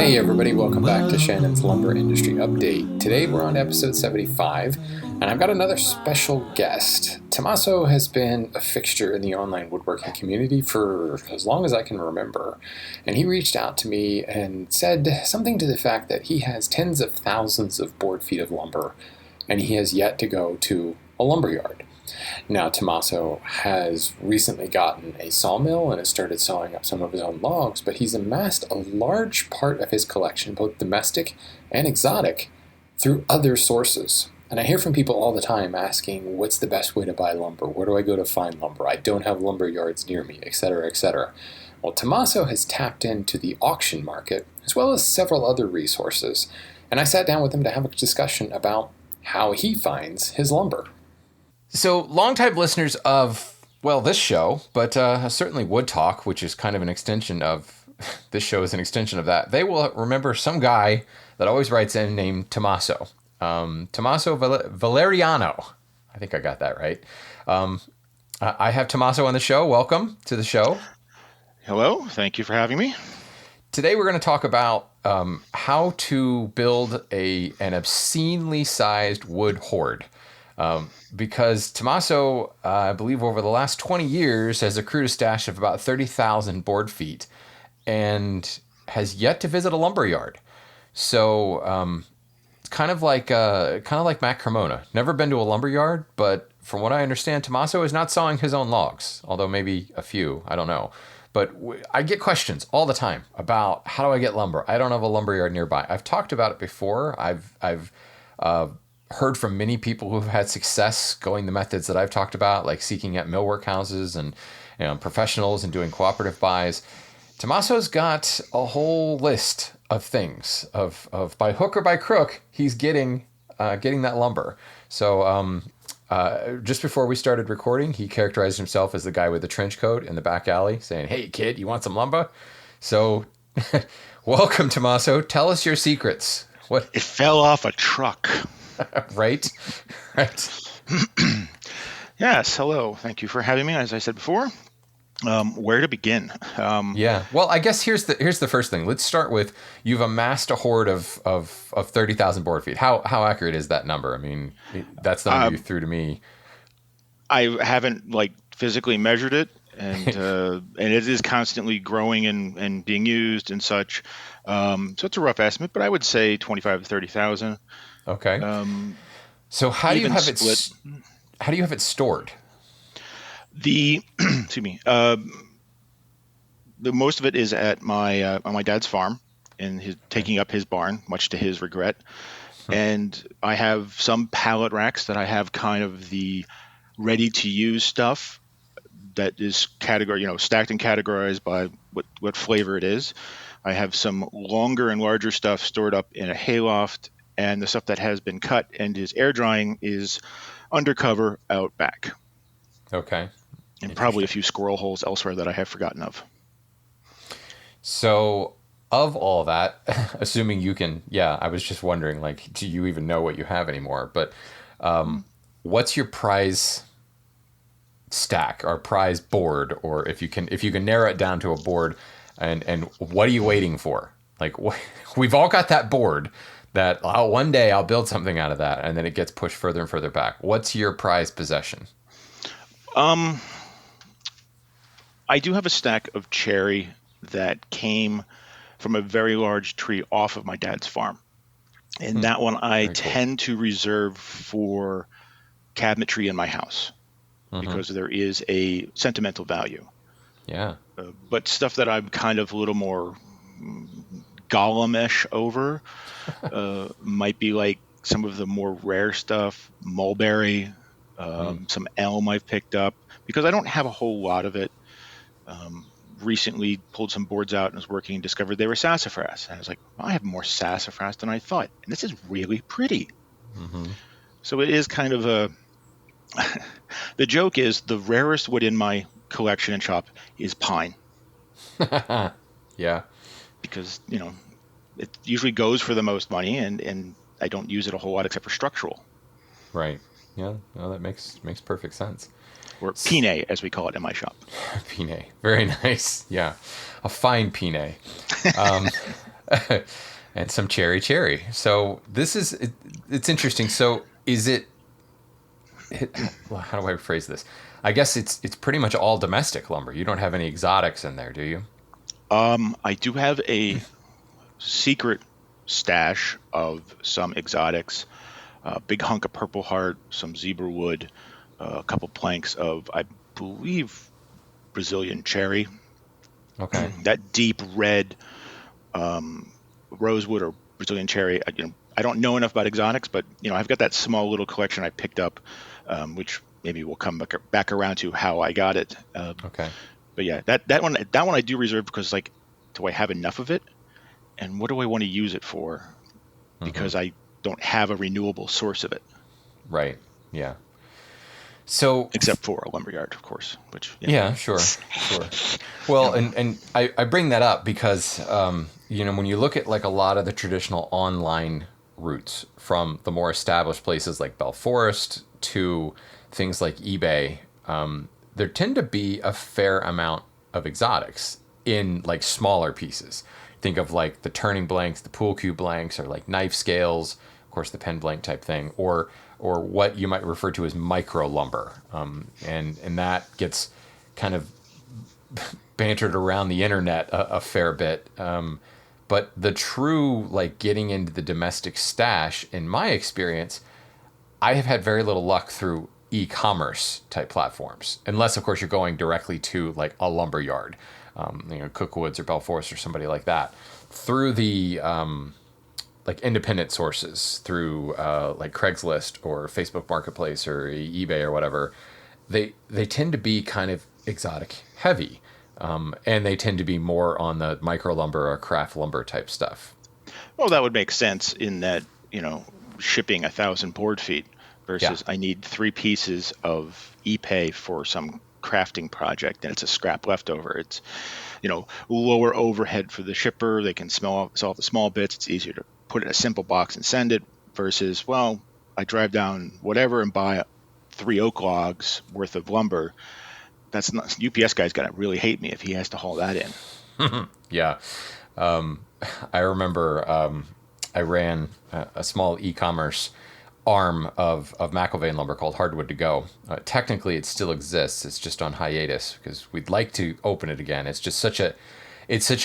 Hey everybody, welcome back to Shannon's Lumber Industry Update. Today we're on episode 75, and I've got another special guest. Tommaso has been a fixture in the online woodworking community for as long as I can remember, and he reached out to me and said something to the fact that he has tens of thousands of board feet of lumber, and he has yet to go to a lumber yard. Now, Tommaso has recently gotten a sawmill and has started sawing up some of his own logs, but he's amassed a large part of his collection, both domestic and exotic, through other sources. And I hear from people all the time asking, what's the best way to buy lumber? Where do I go to find lumber? I don't have lumber yards near me, etc., etc. Well, Tommaso has tapped into the auction market, as well as several other resources, and I sat down with him to have a discussion about how he finds his lumber. So, longtime listeners of, well, this show, but certainly Wood Talk, which is kind of an extension of, this show is an extension of that, they will remember some guy that always writes in named Tommaso. Tommaso Valeriano. I think I got that right. I have Tommaso on the show. Welcome to the show. Hello. Thank you for having me. Today we're going to talk about how to build an obscenely sized wood hoard. Because Tommaso, I believe over the last 20 years, has accrued a stash of about 30,000 board feet and has yet to visit a lumber yard. So it's kind of like Matt Cremona. Never been to a lumber yard, but from what I understand, Tommaso is not sawing his own logs, although maybe a few, I don't know. But I get questions all the time about how do I get lumber? I don't have a lumber yard nearby. I've talked about it before. I've heard from many people who've had success going the methods that I've talked about, like seeking out millwork houses and professionals and doing cooperative buys. Tommaso's got a whole list of things of by hook or by crook, he's getting that lumber. So just before we started recording, he characterized himself as the guy with the trench coat in the back alley saying, "Hey kid, you want some lumber?" So welcome, Tommaso. Tell us your secrets. What? It fell off a truck. Right. Yes. Hello. Thank you for having me. As I said before, where to begin? Yeah. Well, I guess here's the first thing. Let's start with you've amassed a hoard of 30,000 board feet. How accurate is that number? I mean, that's the number you threw to me. I haven't physically measured it, and it is constantly growing and being used and such. So it's a rough estimate, but I would say 25 to 30,000. Okay. So how do you have split. it? How do you have it stored? Excuse me. The most of it is at my on my dad's farm, and taking up his barn, much to his regret. And I have some pallet racks that I have kind of the ready-to-use stuff that is stacked and categorized by what flavor it is. I have some longer and larger stuff stored up in a hayloft. And the stuff that has been cut and is air drying is undercover out back. Okay. And probably a few squirrel holes elsewhere that I have forgotten of. So of all that, assuming you can, I was just wondering, do you even know what you have anymore? But what's your prize stack or prize board? Or if you can narrow it down to a board, and what are you waiting for? We've all got that board that one day I'll build something out of that, and then it gets pushed further and further back. What's your prized possession? I do have a stack of cherry that came from a very large tree off of my dad's farm. And that one I tend to reserve for cabinetry in my house because there is a sentimental value. Yeah. But stuff that I'm kind of a little more Gollum-ish over might be like some of the more rare stuff, mulberry, some elm I've picked up because I don't have a whole lot of it. Recently pulled some boards out and was working and discovered they were sassafras. And I was like, I have more sassafras than I thought. And this is really pretty. So it is kind of the joke is the rarest wood in my collection and shop is pine. Yeah. Because, it usually goes for the most money, and I don't use it a whole lot except for structural. Right. Yeah. No, that makes perfect sense. Or pine, as we call it in my shop. Pine. Very nice. Yeah. A fine pine. and some cherry. So it's interesting. So is it, well, how do I phrase this? I guess it's pretty much all domestic lumber. You don't have any exotics in there, do you? I do have a secret stash of some exotics, a big hunk of Purple Heart, some zebra wood, a couple planks of, I believe, Brazilian cherry, Okay. that deep red rosewood or Brazilian cherry. I don't know enough about exotics, but I've got that small little collection I picked up, which maybe we'll come back around to how I got it. Okay. But yeah, that one I do reserve because, like, do I have enough of it, and what do I want to use it for? Because I don't have a renewable source of it, Right. Yeah. So except for a lumberyard, of course. Which yeah, sure. Well, and I bring that up because when you look at like a lot of the traditional online routes from the more established places like Bell Forest to things like eBay, there tend to be a fair amount of exotics in like smaller pieces. Think of like the turning blanks, the pool cue blanks, or like knife scales, of course, the pen blank type thing, or what you might refer to as micro lumber, and that gets kind of bantered around the internet a fair bit. But the true like getting into the domestic stash, in my experience, I have had very little luck through e-commerce type platforms, unless of course you're going directly to like a lumber yard, Cookwoods or Bell Forest or somebody like that. Through the like independent sources, through like Craigslist or Facebook Marketplace or eBay or whatever, they tend to be kind of exotic heavy, and they tend to be more on the micro lumber or craft lumber type stuff. Well, that would make sense in that, shipping 1,000 board feet versus I need 3 pieces of epay for some crafting project, and it's a scrap leftover. It's, lower overhead for the shipper. They can solve the small bits. It's easier to put it in a simple box and send it versus, well, I drive down whatever and buy 3 oak logs worth of lumber. That's not, UPS guy's going to really hate me if he has to haul that in. Yeah. I remember I ran a small e-commerce arm of McIlvaine Lumber called Hardwood to Go. Technically, it still exists. It's just on hiatus because we'd like to open it again. It's just such an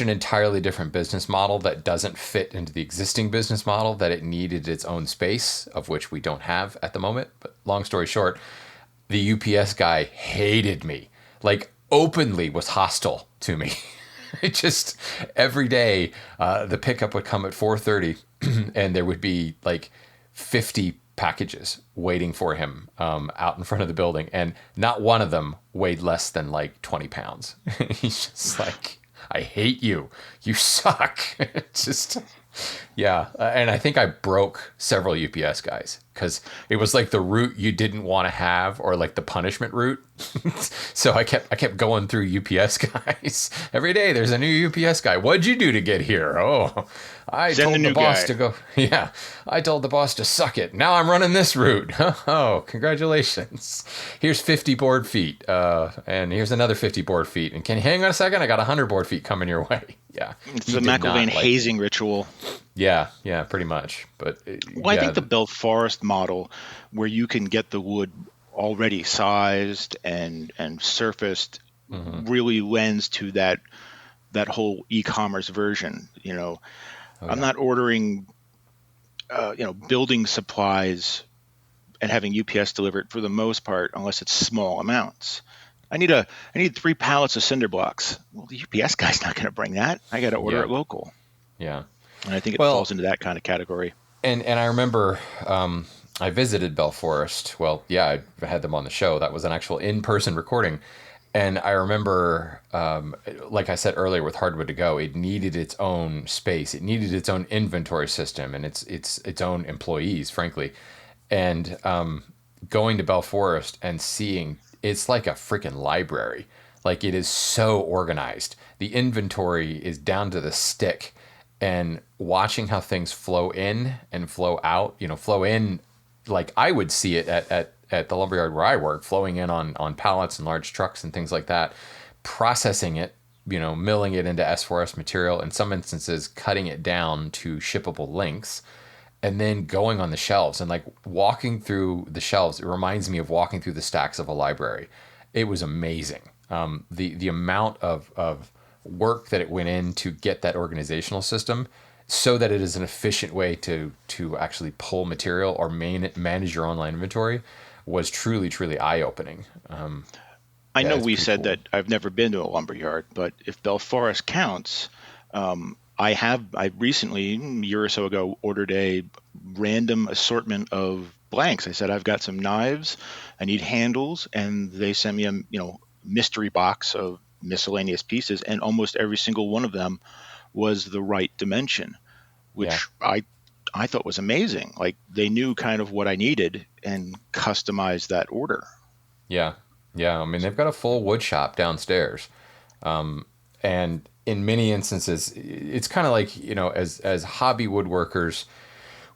entirely different business model that doesn't fit into the existing business model, that it needed its own space, of which we don't have at the moment. But long story short, the UPS guy hated me, like openly was hostile to me. It just every day the pickup would come at 4:30 and there would be like 50 packages waiting for him out in front of the building, and not one of them weighed less than like 20 pounds. He's just like, I hate you. You suck. It's just, yeah. And I think I broke several UPS guys because it was like the route you didn't want to have, or like the punishment route. So I kept going through UPS guys every day. There's a new UPS guy. What'd you do to get here? Oh, I told the boss to go. Yeah, I told the boss to suck it. Now I'm running this route. Oh, congratulations. Here's 50 board feet, and here's another 50 board feet. And can you hang on a second? I got 100 board feet coming your way. Yeah, it's the McIlvaine hazing ritual. Yeah, pretty much. But I think the Bell Forest model, where you can get the wood already sized and surfaced, really lends to that whole e-commerce version. I'm not ordering building supplies and having UPS delivered for the most part, unless it's small amounts. I need 3 pallets of cinder blocks. Well, the UPS guy's not going to bring that. I got to order it local. Yeah. And I think it falls into that kind of category. And I remember I visited Bell Forest. Well, yeah, I had them on the show. That was an actual in-person recording. And I remember, like I said earlier, with Hardwood to Go, it needed its own space. It needed its own inventory system and its own employees, frankly. And going to Bell Forest and seeing, it's like a freaking library. Like, it is so organized. The inventory is down to the stick. And watching how things flow in and flow out, flow in like I would see it at the lumberyard where I work, flowing in on pallets and large trucks and things like that, processing it, milling it into S4S material, in some instances cutting it down to shippable lengths, and then going on the shelves and like walking through the shelves. It reminds me of walking through the stacks of a library. It was amazing. The amount of work that it went in to get that organizational system so that it is an efficient way to actually pull material or manage your online inventory was truly eye opening. I Yeah, know it's we pretty said cool. that I've never been to a lumber yard, but if Belforest counts, I have. I recently, a year or so ago, ordered a random assortment of blanks. I said I've got some knives, I need handles, and they sent me a mystery box of miscellaneous pieces, and almost every single one of them was the right dimension, Yeah, which I thought was amazing. Like they knew kind of what I needed and customized that order. yeah, yeah. I mean, they've got a full wood shop downstairs, and in many instances, it's kind of like as hobby woodworkers,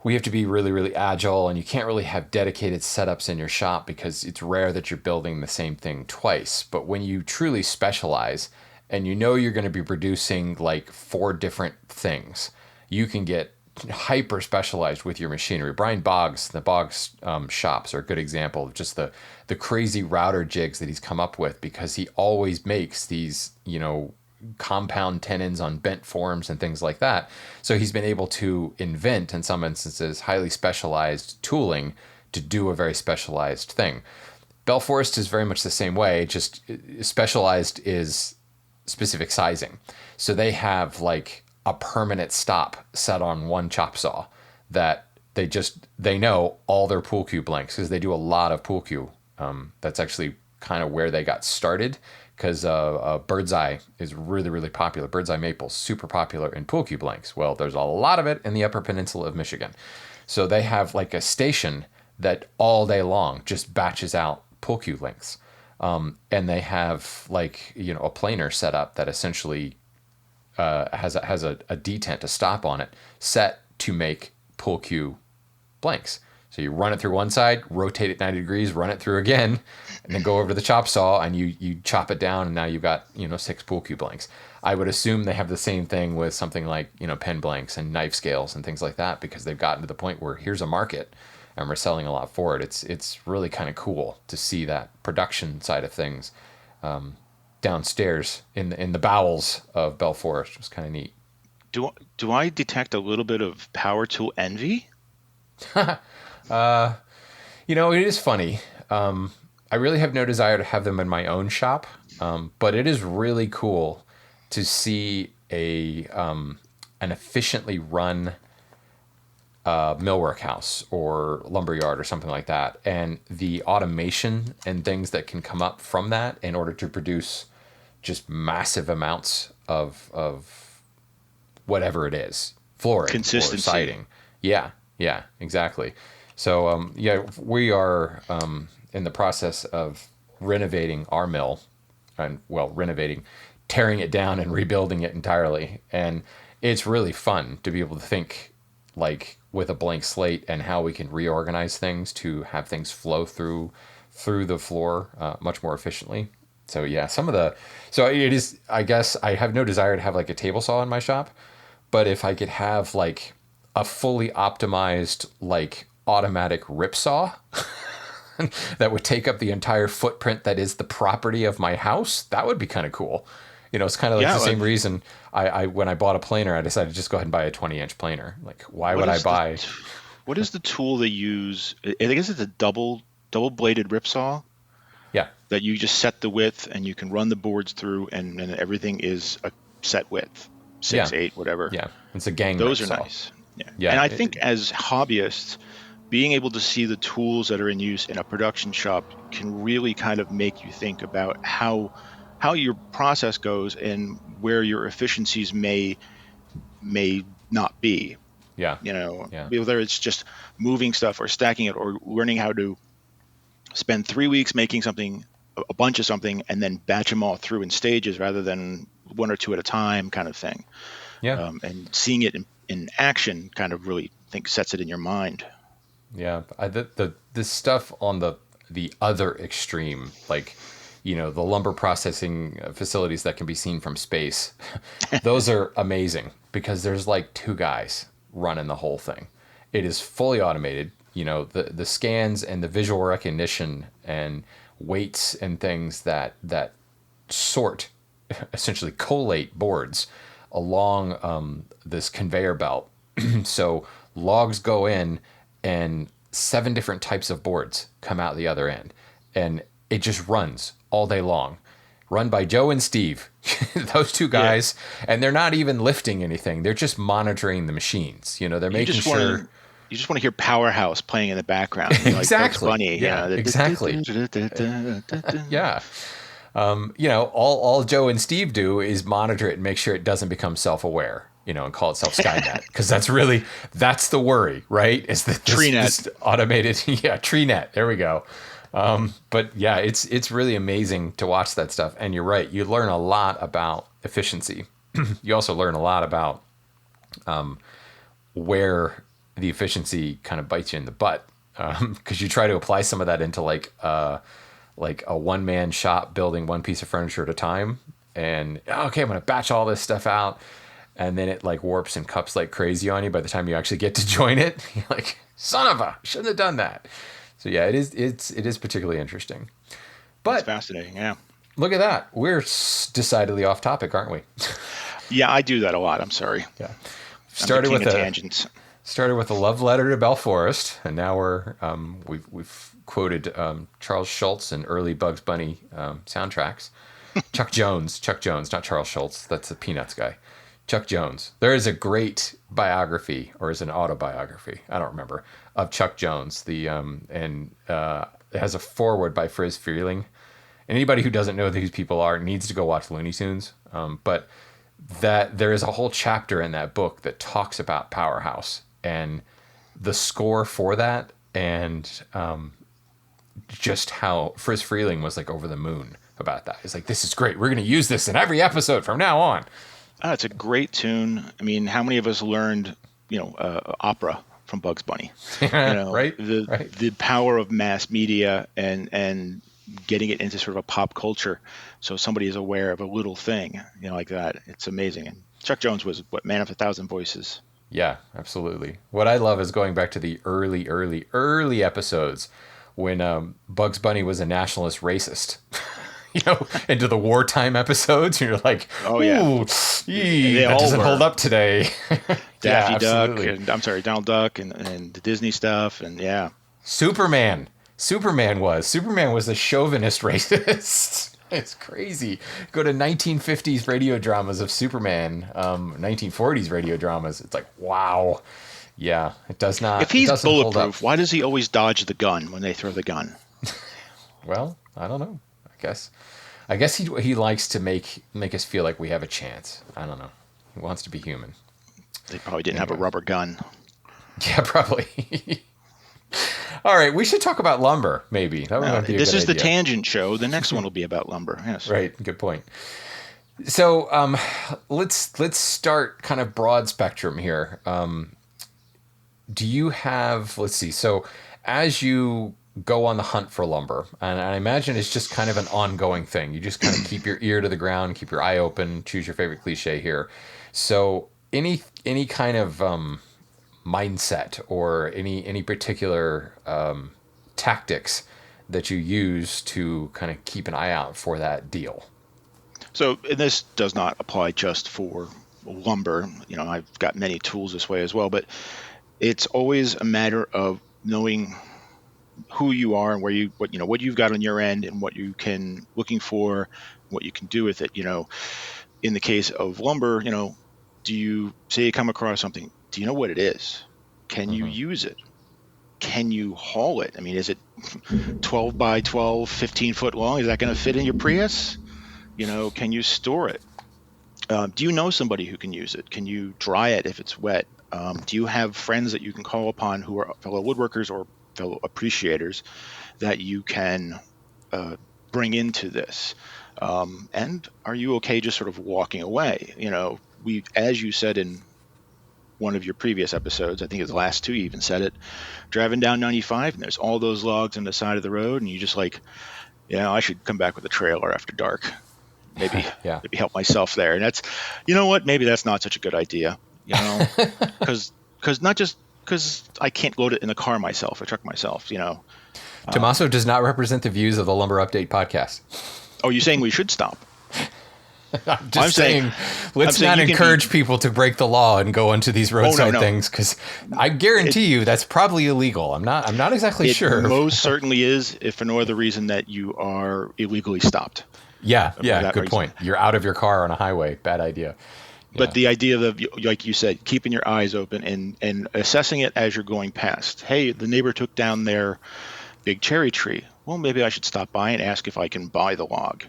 we have to be really agile, and you can't really have dedicated setups in your shop because it's rare that you're building the same thing twice. But when you truly specialize and you're going to be producing like four different things, you can get hyper specialized with your machinery. Brian Boggs, the Boggs shops are a good example of just the crazy router jigs that he's come up with, because he always makes these compound tenons on bent forms and things like that. So he's been able to invent, in some instances, highly specialized tooling to do a very specialized thing. Bell Forest is very much the same way, just specialized is specific sizing. So they have like a permanent stop set on one chop saw that they know all their pool cue blanks, because they do a lot of pool cue. That's actually kind of where they got started, because bird's eye is really popular. Bird's eye maple super popular in pool cue blanks. Well, there's a lot of it in the Upper Peninsula of Michigan, so they have like a station that all day long just batches out pool cue lengths, and they have like a planer set up that essentially has a detent, a stop on it, set to make pull cue blanks. So you run it through one side, rotate it 90 degrees, run it through again, and then go over to the chop saw and you chop it down, and now you've got 6 pull cue blanks. I would assume they have the same thing with something like pen blanks and knife scales and things like that, because they've gotten to the point where here's a market and we're selling a lot for it. It's really kind of cool to see that production side of things downstairs in the bowels of Bell Forest. It was kind of neat. Do I detect a little bit of power tool envy? It is funny. I really have no desire to have them in my own shop, but it is really cool to see an efficiently run millwork house or lumberyard or something like that, and the automation and things that can come up from that in order to produce just massive amounts of whatever it is, flooring or Consistency. siding. Yeah, exactly. So we are in the process of renovating our mill, and renovating, tearing it down and rebuilding it entirely. And it's really fun to be able to think like with a blank slate, and how we can reorganize things to have things flow through the floor much more efficiently. So yeah, so it is. I guess I have no desire to have like a table saw in my shop, but if I could have like a fully optimized like automatic rip saw that would take up the entire footprint that is the property of my house, that would be kind of cool. It's kind of like Yeah. the same reason I when I bought a planer, I decided to just go ahead and buy a 20-inch planer. Like, why What would I is the buy? what is the tool they use? I guess it's a double bladed rip saw Yeah, that you just set the width and you can run the boards through, and everything is a set width, yeah, 6, 8, whatever. yeah. It's a gang Those rip are saw. nice. Yeah. And Yeah, I think as hobbyists, being able to see the tools that are in use in a production shop can really kind of make you think about how your process goes and where your efficiencies may not be. yeah, yeah, Whether it's just moving stuff or stacking it or learning how to spend 3 weeks making something, a bunch of something, and then batch them all through in stages rather than one or two at a time kind of thing. yeah, And seeing it in action kind of really, I think, sets it in your mind. yeah. The stuff on the other extreme, like the lumber processing facilities that can be seen from space. Those are amazing because there's like 2 guys running the whole thing. It is fully automated. The scans and the visual recognition and weights and things that sort, essentially collate boards along this conveyor belt. So logs go in and 7 different types of boards come out the other end. And it just runs all day long. Run by Joe and Steve, those 2 guys. Yeah. And they're not even lifting anything. They're just monitoring the machines. They're making sure... You just want to hear Powerhouse playing in the background. Exactly. Like Bugs Bunny. Yeah, exactly. Yeah. All Joe and Steve do is monitor it and make sure it doesn't become self-aware, and call itself Skynet. Because that's the worry, right? Is that this automated, TreeNet. There we go. But yeah, it's really amazing to watch that stuff. And you're right. You learn a lot about efficiency. You also learn a lot about where the efficiency kind of bites you in the butt. Because you try to apply some of that into like a one-man shop building one piece of furniture at a time. And okay, I'm going to batch all this stuff out. And then it like warps and cups like crazy on you by the time you actually get to join it. You're like, son of a, shouldn't have done that. So yeah, it is particularly interesting. But it's fascinating, yeah. Look at that. We're decidedly off topic, aren't we? Yeah, I do that a lot. I'm sorry. Yeah. Started with tangents. Started with a love letter to Bell Forest, and now we've quoted Charles Schultz and early Bugs Bunny soundtracks. Chuck Jones, not Charles Schultz. That's the Peanuts guy. Chuck Jones. There is a great biography, or is it an autobiography? I don't remember, of Chuck Jones. It has a foreword by Friz Freleng. Anybody who doesn't know who these people are needs to go watch Looney Tunes. But that there is a whole chapter in that book that talks about Powerhouse and the score for that, and just how Friz Freleng was like over the moon about that. He's like, this is great. We're going to use this in every episode from now on. Oh, it's a great tune. I mean, how many of us learned, opera from Bugs Bunny? Right. The power of mass media and getting it into sort of a pop culture, so somebody is aware of a little thing, like that. It's amazing. And Chuck Jones was man of 1,000 voices. Yeah, absolutely. What I love is going back to the early episodes when Bugs Bunny was a nationalist racist. Into the wartime episodes, and you're like, oh yeah, that doesn't hold up today. Daffy Duck, and Donald Duck, and the Disney stuff, and yeah. Superman was the chauvinist racist. It's crazy. Go to 1950s radio dramas of Superman, 1940s radio dramas. It's like, wow. Yeah, it does not. If he's bulletproof, why does he always dodge the gun when they throw the gun? Well, I don't know. I guess he likes to make us feel like we have a chance. I don't know. He wants to be human. They probably didn't have a rubber gun. Yeah, probably. All right, we should talk about lumber, maybe. This is the tangent show. The next one will be about lumber. Yes. Right. Good point. So let's start kind of broad spectrum here. Do you have? Let's see. So as you go on the hunt for lumber, and I imagine it's just kind of an ongoing thing. You just kind of keep your ear to the ground, keep your eye open, choose your favorite cliche here. So any kind of mindset or any particular tactics that you use to kind of keep an eye out for that deal? So, and this does not apply just for lumber. I've got many tools this way as well, but it's always a matter of knowing who you are and what you've got on your end and what you can looking for, what you can do with it. In the case of lumber, do you say you come across something? Do you know what it is? Can you use it? Can you haul it? I mean, is it 12 by 12, 15 foot long? Is that going to fit in your Prius? Can you store it? Do you know somebody who can use it? Can you dry it if it's wet? Do you have friends that you can call upon who are fellow woodworkers or fellow appreciators that you can bring into this? And are you okay just sort of walking away? As you said in one of your previous episodes, I think it's the last 2 you even said it, driving down 95 and there's all those logs on the side of the road and you just like, I should come back with a trailer after dark. Maybe Yeah. maybe help myself there. And that's, what, maybe that's not such a good idea. Because not just because I can't load it in the car myself, or truck myself. Tommaso does not represent the views of the Lumber Update podcast. Oh, you're saying we should stop? I'm just saying, let's not encourage people to break the law and go into these roadside things, because I guarantee you that's probably illegal. I'm not exactly sure. It most certainly is, if for no other reason that you are illegally stopped. Yeah, good point. You're out of your car on a highway. Bad idea. But the idea of, like you said, keeping your eyes open and assessing it as you're going past. Hey, the neighbor took down their big cherry tree. Well, maybe I should stop by and ask if I can buy the log.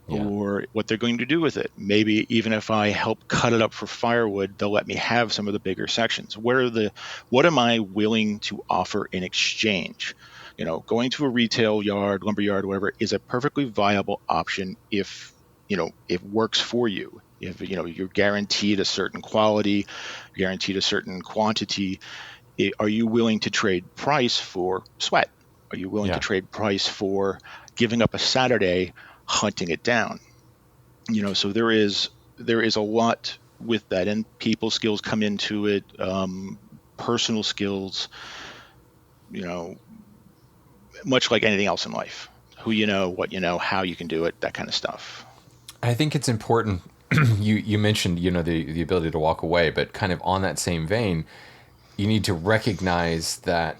Or what they're going to do with it. Maybe even if I help cut it up for firewood, they'll let me have some of the bigger sections. What am I willing to offer in exchange? Going to a retail yard, lumber yard, whatever, is a perfectly viable option if, it works for you. If, you're guaranteed a certain quality, guaranteed a certain quantity. Are you willing to trade price for sweat? Are you willing to trade price for giving up a Saturday hunting it down? So there is a lot with that, and people skills come into it, personal skills, much like anything else in life. Who what how you can do it, that kind of stuff. I think it's important. You mentioned the ability to walk away, but kind of on that same vein, you need to recognize that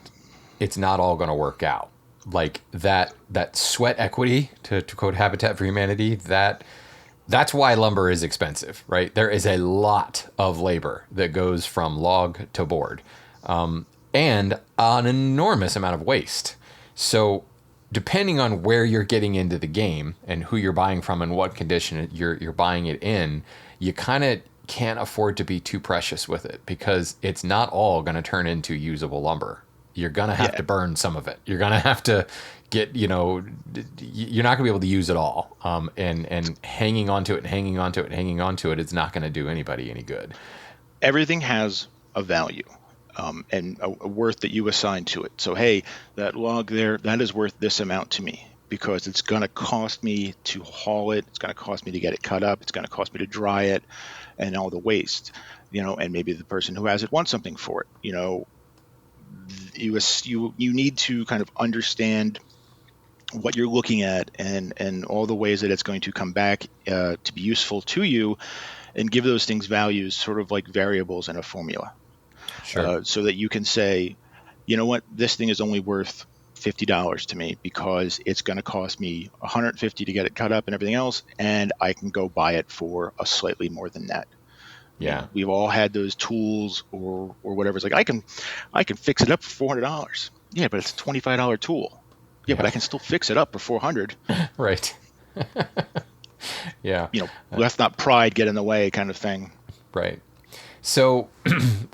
it's not all going to work out. Like that sweat equity, to quote Habitat for Humanity, that's why lumber is expensive, right? There is a lot of labor that goes from log to board, and an enormous amount of waste. So depending on where you're getting into the game and who you're buying from and what condition you're buying it in, you kind of can't afford to be too precious with it, because it's not all going to turn into usable lumber. You're going to have to burn some of it. You're going to have to get, you're not going to be able to use it all. And hanging onto it, it's not going to do anybody any good. Everything has a value, and a worth that you assign to it. So, hey, that log there, that is worth this amount to me, because it's going to cost me to haul it. It's going to cost me to get it cut up. It's going to cost me to dry it, and all the waste, and maybe the person who has it wants something for it. You need to kind of understand what you're looking at, and all the ways that it's going to come back to be useful to you, and give those things values, sort of like variables in a formula. Sure. So that you can say, what, this thing is only worth $50 to me, because it's going to cost me $150 to get it cut up and everything else, and I can go buy it for a slightly more than that. Yeah. We've all had those tools or whatever. It's like, I can fix it up for $400. Yeah, but it's a $25 tool. Yeah, but I can still fix it up for $400. Right. Yeah. Let's not pride get in the way, kind of thing. Right. So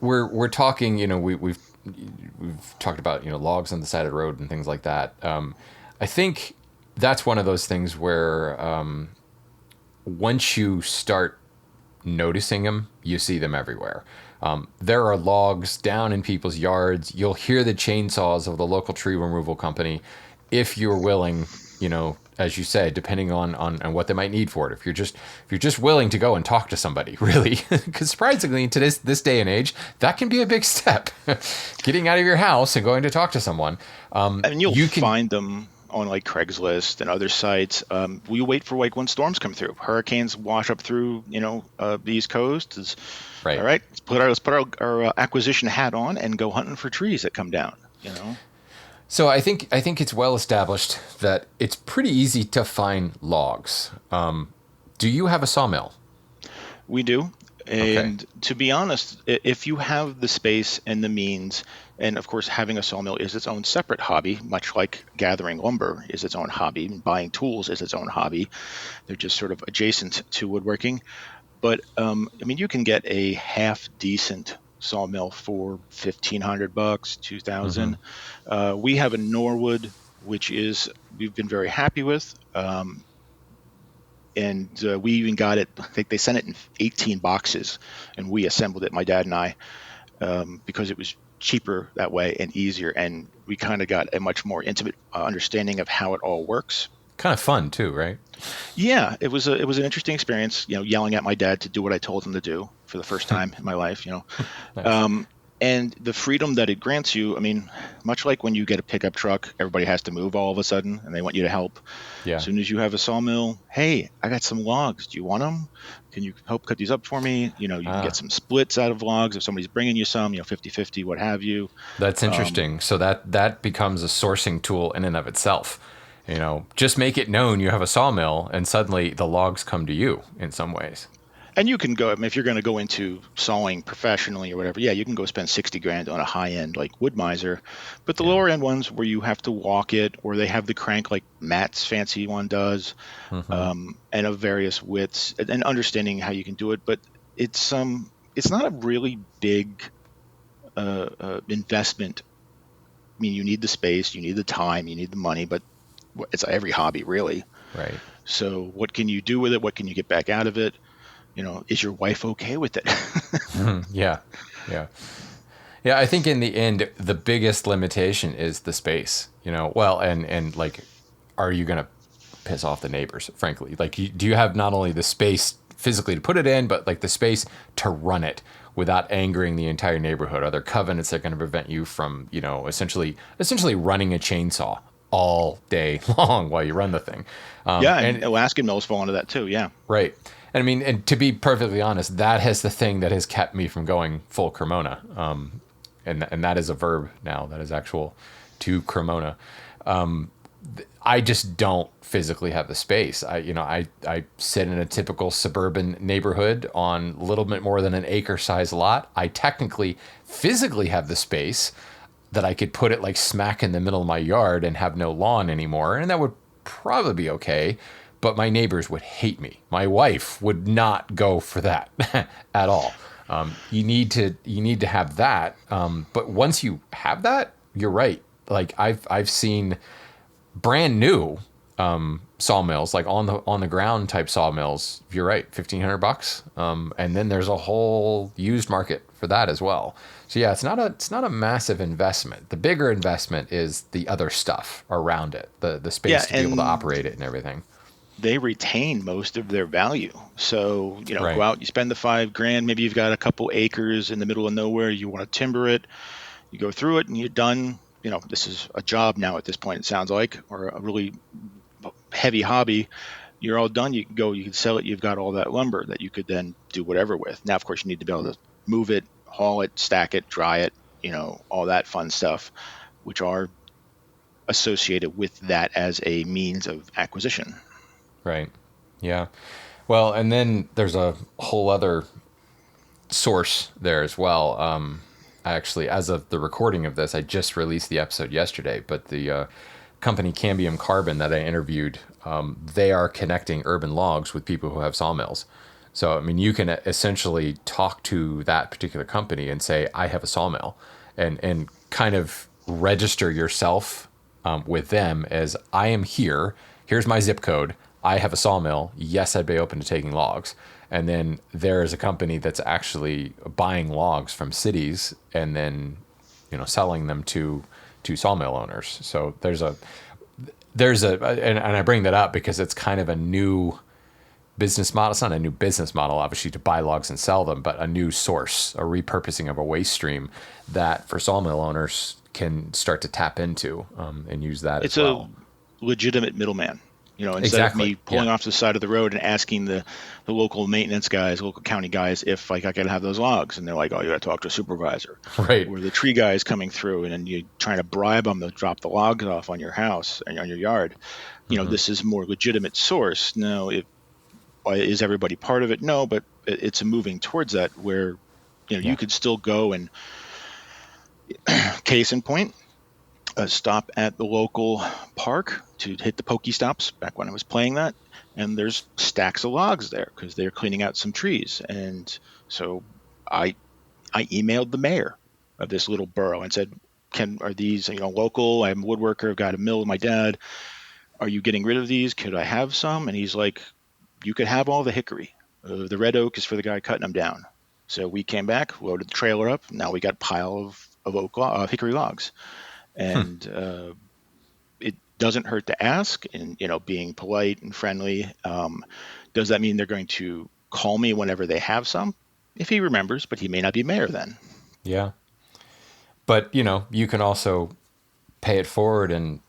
we're talking, we've talked about, logs on the side of the road and things like that. I think that's one of those things where once you start noticing them, you see them everywhere. There are logs down in people's yards. You'll hear the chainsaws of the local tree removal company, if you're willing, as you say, depending on what they might need for it. If you're just willing to go and talk to somebody, really, because surprisingly, to this day and age, that can be a big step. Getting out of your house and going to talk to someone. You can find them on like Craigslist and other sites. We wait for like when storms come through, hurricanes wash up through, the East Coast. Right. All right, let's put our acquisition hat on and go hunting for trees that come down. So I think it's well established that it's pretty easy to find logs. Do you have a sawmill? We do. And Okay. to be honest, if you have the space and the means, and of course having a sawmill is its own separate hobby, much like gathering lumber is its own hobby, and buying tools is its own hobby. They're just sort of adjacent to woodworking. But you can get a half decent sawmill for $1,500, $2,000. Mm-hmm. We have a Norwood, which we've been very happy with. And we even got it, I think they sent it in 18 boxes, and we assembled it, my dad and I, because it was cheaper that way and easier. And we kind of got a much more intimate understanding of how it all works. Kind of fun too, right? Yeah, it was an interesting experience, yelling at my dad to do what I told him to do for the first time in my life. Nice. Um, and the freedom that it grants you, I mean, much like when you get a pickup truck, everybody has to move all of a sudden and they want you to help. As Yeah. soon as you have a sawmill, hey, I got some logs. Do you want them? Can you help cut these up for me? You can get Ah, some splits out of logs if somebody's bringing you some, 50-50, what have you. that's Um, interesting. So that becomes a sourcing tool in and of itself. Just make it known you have a sawmill, and suddenly the logs come to you in some ways. And you can go, I mean, if you're going to go into sawing professionally or whatever, yeah, you can go spend 60 grand on a high end like wood miser. But the Yeah. lower end ones where you have to walk it or they have the crank like Matt's fancy one does, Hmm. and of various widths and understanding how you can do it. But it's not a really big investment. I mean, you need the space, you need the time, you need the money, but it's every hobby really. Right. So what can you do with it? What can you get back out of it? Is your wife okay with it? Yeah. Yeah. Yeah, I think in the end, the biggest limitation is the space. Well, and like, are you gonna piss off the neighbors? Frankly, like, do you have not only the space physically to put it in, but like the space to run it without angering the entire neighborhood? Are there covenants that are going to prevent you from, essentially running a chainsaw all day long while you run the thing? Yeah, and And Alaskan mills fall into that too. Yeah. right. And I mean, and to be perfectly honest, that is the thing that has kept me from going full Cremona. And that is a verb now. That is actual to Cremona. I just don't physically have the space. I sit in a typical suburban neighborhood on a little bit more than an acre size lot. I technically physically have the space that I could put it like smack in the middle of my yard and have no lawn anymore, and that would probably be okay. But my neighbors would hate me. My wife would not go for that at all. You need to have that. But once you have that, you're right. Like I've seen brand new sawmills, like on the ground type sawmills. You're right, $1,500. And then there's a whole used market for that as well. So yeah, it's not a massive investment. The bigger investment is the other stuff around it, the Yeah, space to be able to and operate it and everything. they retain most of their value. So, go Right. out, you spend the 5 grand, maybe you've got a couple acres in the middle of nowhere, you want to timber it, you go through it and you're done. This is a job now at this point, it sounds like, or a really heavy hobby. You're all done. You can go, you can sell it. You've got all that lumber that you could then do whatever with. Now, of course, you need to be able to move it, haul it, stack it, dry it, all that fun stuff, which are associated with that as a means of acquisition. Right. Yeah. Well, and then there's a whole other source there as well. Actually, as of the recording of this, I just released the episode yesterday, but the company Cambium Carbon that I interviewed, they are connecting urban logs with people who have sawmills. So, I mean, you can essentially talk to that particular company and say, I have a sawmill, and kind of register yourself with them as I am here. Here's my zip code. I have a sawmill. Yes, I'd be open to taking logs. And then there is a company that's actually buying logs from cities and then, selling them to sawmill owners. So and I bring that up because it's kind of a new business model. It's not a new business model, obviously, to buy logs and sell them, but a new source, a repurposing of a waste stream that for sawmill owners can start to tap into and use that as It's a well. legitimate middleman. Instead of Exactly. me pulling Yeah. off to the side of the road and asking the local maintenance guys, local county guys, if like I gotta have those logs, and they're like, "Oh, you gotta talk to a supervisor," Right. or the tree guys coming through, and then you trying to bribe them to drop the logs off on your house and on your yard. Hmm. This is a more legitimate source. Now, is everybody part of it? No, but it's a moving towards that where Yeah. you could still go and case in point, stop at the local park to hit the Pokestops back when I was playing that, and there's stacks of logs there because they're cleaning out some trees. And so I I emailed the mayor of this little borough and said, are these local? I'm a woodworker. I've got a mill with my dad. Are you getting rid of these? Could I have some? And he's like, you could have all the hickory. The red oak is for the guy cutting them down. So we came back, loaded the trailer up. Now we got a pile of hickory logs, Hmm. and doesn't hurt to ask, and being polite and friendly. Does that mean they're going to call me whenever they have some? If he remembers, but he may not be mayor then. Yeah. But, you can also pay it forward and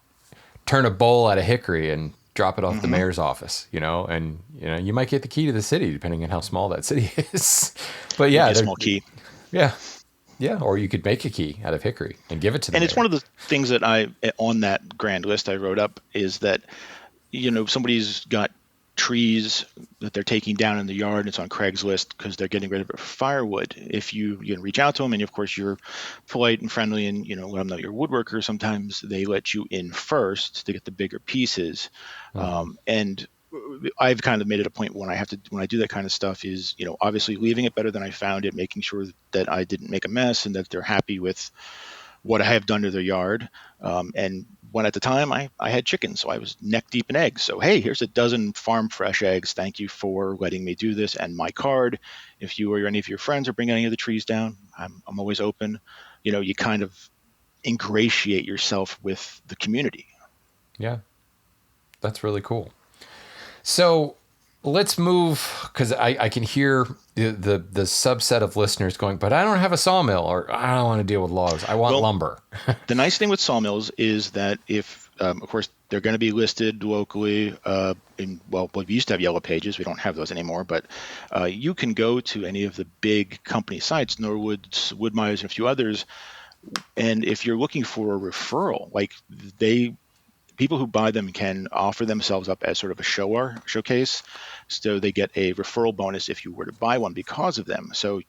turn a bowl out of hickory and drop it off the Hmm. mayor's office, and you might get the key to the city depending on how small that city is. But Maybe yeah, a small key. yeah, yeah. Or you could make a key out of hickory and give it to the And it's mayor. one of the things that on that grand list I wrote up is that, somebody's got trees that they're taking down in the yard, and it's on Craigslist because they're getting rid of it for firewood. If you can reach out to them, and of course you're polite and friendly, and let them know you're a woodworker, sometimes they let you in first to get the bigger pieces. And I've kind of made it a point when I do that kind of stuff is, obviously leaving it better than I found it, making sure that I didn't make a mess and that they're happy with what I have done to their yard. And when at the time I had chickens, so I was neck deep in eggs. So, hey, here's a dozen farm fresh eggs. Thank you for letting me do this. And my card, if you or any of your friends are bringing any of the trees down, I'm always open. You kind of ingratiate yourself with the community. Yeah, that's really cool. So let's move, because I can hear the subset of listeners going, but I don't have a sawmill, or I don't want to deal with logs. I want lumber. The nice thing with sawmills is that if, of course, they're going to be listed locally we used to have yellow pages. We don't have those anymore, but you can go to any of the big company sites, Norwoods, Woodmeyer's, and a few others. And if you're looking for a referral, people who buy them can offer themselves up as sort of a showcase. So they get a referral bonus if you were to buy one because of them. So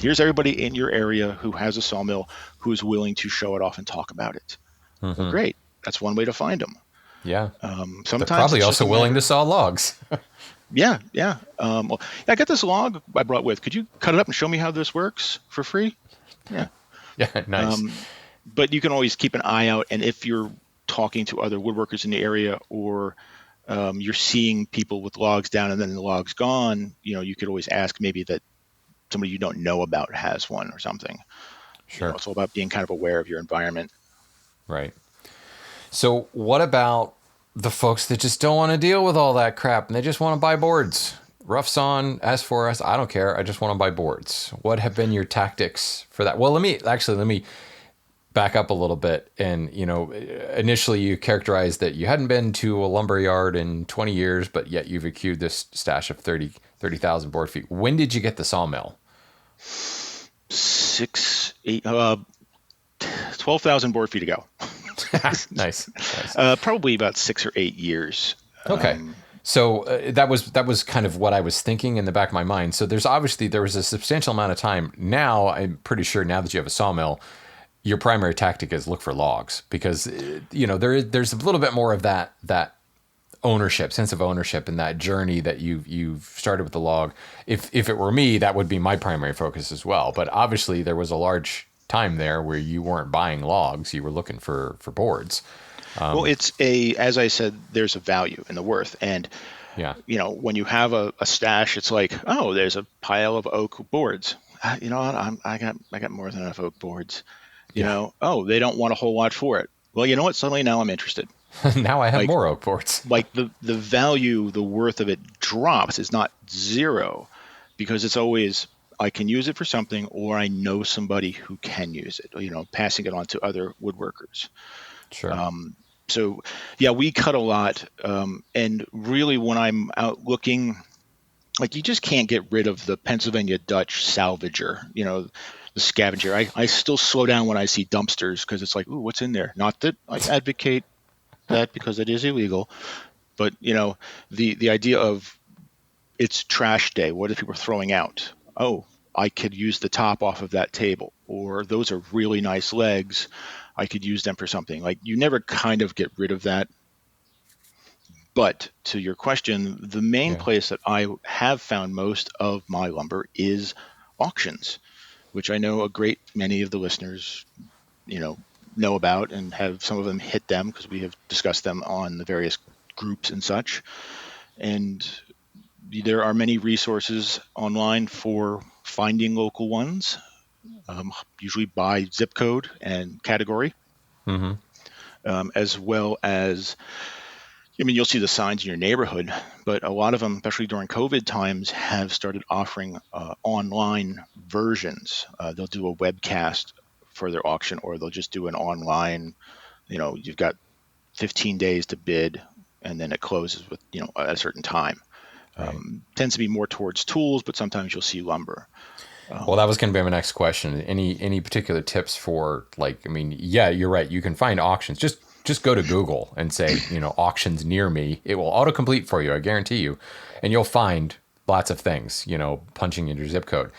here's everybody in your area who has a sawmill who is willing to show it off and talk about it. Well, great. That's one way to find them. Yeah. Sometimes They're probably it's also willing to saw logs. Yeah. I got this log I brought with. Could you cut it up and show me how this works for free? Yeah. Yeah, nice. But you can always keep an eye out. And if you're talking to other woodworkers in the area, or you're seeing people with logs down and then the log's gone, you could always ask maybe that somebody you don't know about has one or something. Sure. It's all about being kind of aware of your environment. Right. So what about the folks that just don't want to deal with all that crap and they just want to buy boards? Roughs on, S4S, I don't care. I just want to buy boards. What have been your tactics for that? Well, let me back up a little bit. And, initially you characterized that you hadn't been to a lumber yard in 20 years, but yet you've accrued this stash of 30,000 board feet. When did you get the sawmill? 12,000 board feet ago. Nice. Probably about 6 or 8 years. Okay. So that was kind of what I was thinking in the back of my mind. So there was a substantial amount of time. Now I'm pretty sure now that you have a sawmill, your primary tactic is look for logs, because there's a little bit more of that sense of ownership in that journey that you've started with the log. If it were me, that would be my primary focus as well. But obviously there was a large time there where you weren't buying logs, you were looking for boards. Well, as I said, there's a value in the worth. And, Yeah. When you have a stash, it's like, oh, there's a pile of oak boards. You know what? I got more than enough oak boards. Oh, they don't want a whole lot for it. Well, you know what? Suddenly now I'm interested. Now I have more oak boards. The value, the worth of it drops. It's not zero, because it's always, I can use it for something, or I know somebody who can use it, passing it on to other woodworkers. Sure. So yeah, we cut a lot. And really when I'm out looking, you just can't get rid of the Pennsylvania Dutch salvager, the scavenger. I still slow down when I see dumpsters, because it's like, ooh, what's in there? Not that I advocate that, because it is illegal, but the idea of, it's trash day. What if people are throwing out? Oh, I could use the top off of that table, or those are really nice legs. I could use them for something. You never kind of get rid of that. But to your question, the main place that I have found most of my lumber is auctions, which I know a great many of the listeners, know about, and have some of them hit them because we have discussed them on the various groups and such. And there are many resources online for finding local ones, usually by zip code and category. Mm-hmm. as well as, I mean, you'll see the signs in your neighborhood, but a lot of them, especially during COVID times, have started offering online versions. They'll do a webcast for their auction, or they'll just do an online, you've got 15 days to bid, and then it closes with, at a certain time. Right. Tends to be more towards tools, but sometimes you'll see lumber. Well, that was going to be my next question. Any particular tips for, like, I mean, yeah, you're right. You can find auctions. Just go to Google and say, auctions near me. It will autocomplete for you, I guarantee you, and you'll find lots of things. Punching in your zip code.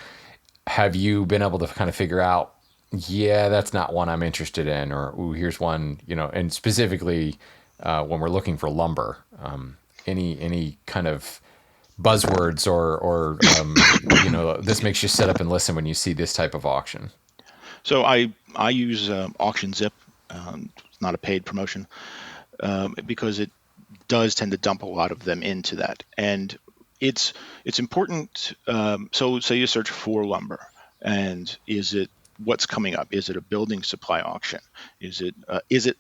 Have you been able to kind of figure out? Yeah, that's not one I'm interested in, or ooh, here's one. And specifically when we're looking for lumber, any kind of buzzwords or this makes you sit up and listen when you see this type of auction. So I use Auction Zip. It's not a paid promotion, because it does tend to dump a lot of them into that, and it's important. So say you search for lumber, and what's coming up? Is it a building supply auction? Is it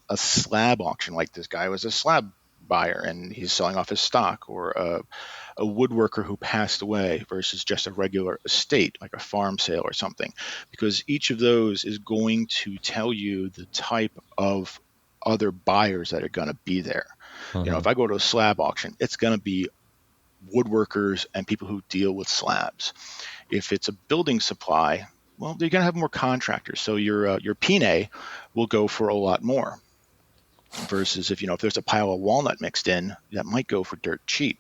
a slab auction, like this guy was a slab buyer and he's selling off his stock, or a woodworker who passed away, versus just a regular estate like a farm sale or something? Because each of those is going to tell you the type of other buyers that are going to be there. Mm-hmm. If I go to a slab auction, it's going to be woodworkers and people who deal with slabs. If it's a building supply, well, you're going to have more contractors. So your Pine will go for a lot more, versus if there's a pile of walnut mixed in, that might go for dirt cheap.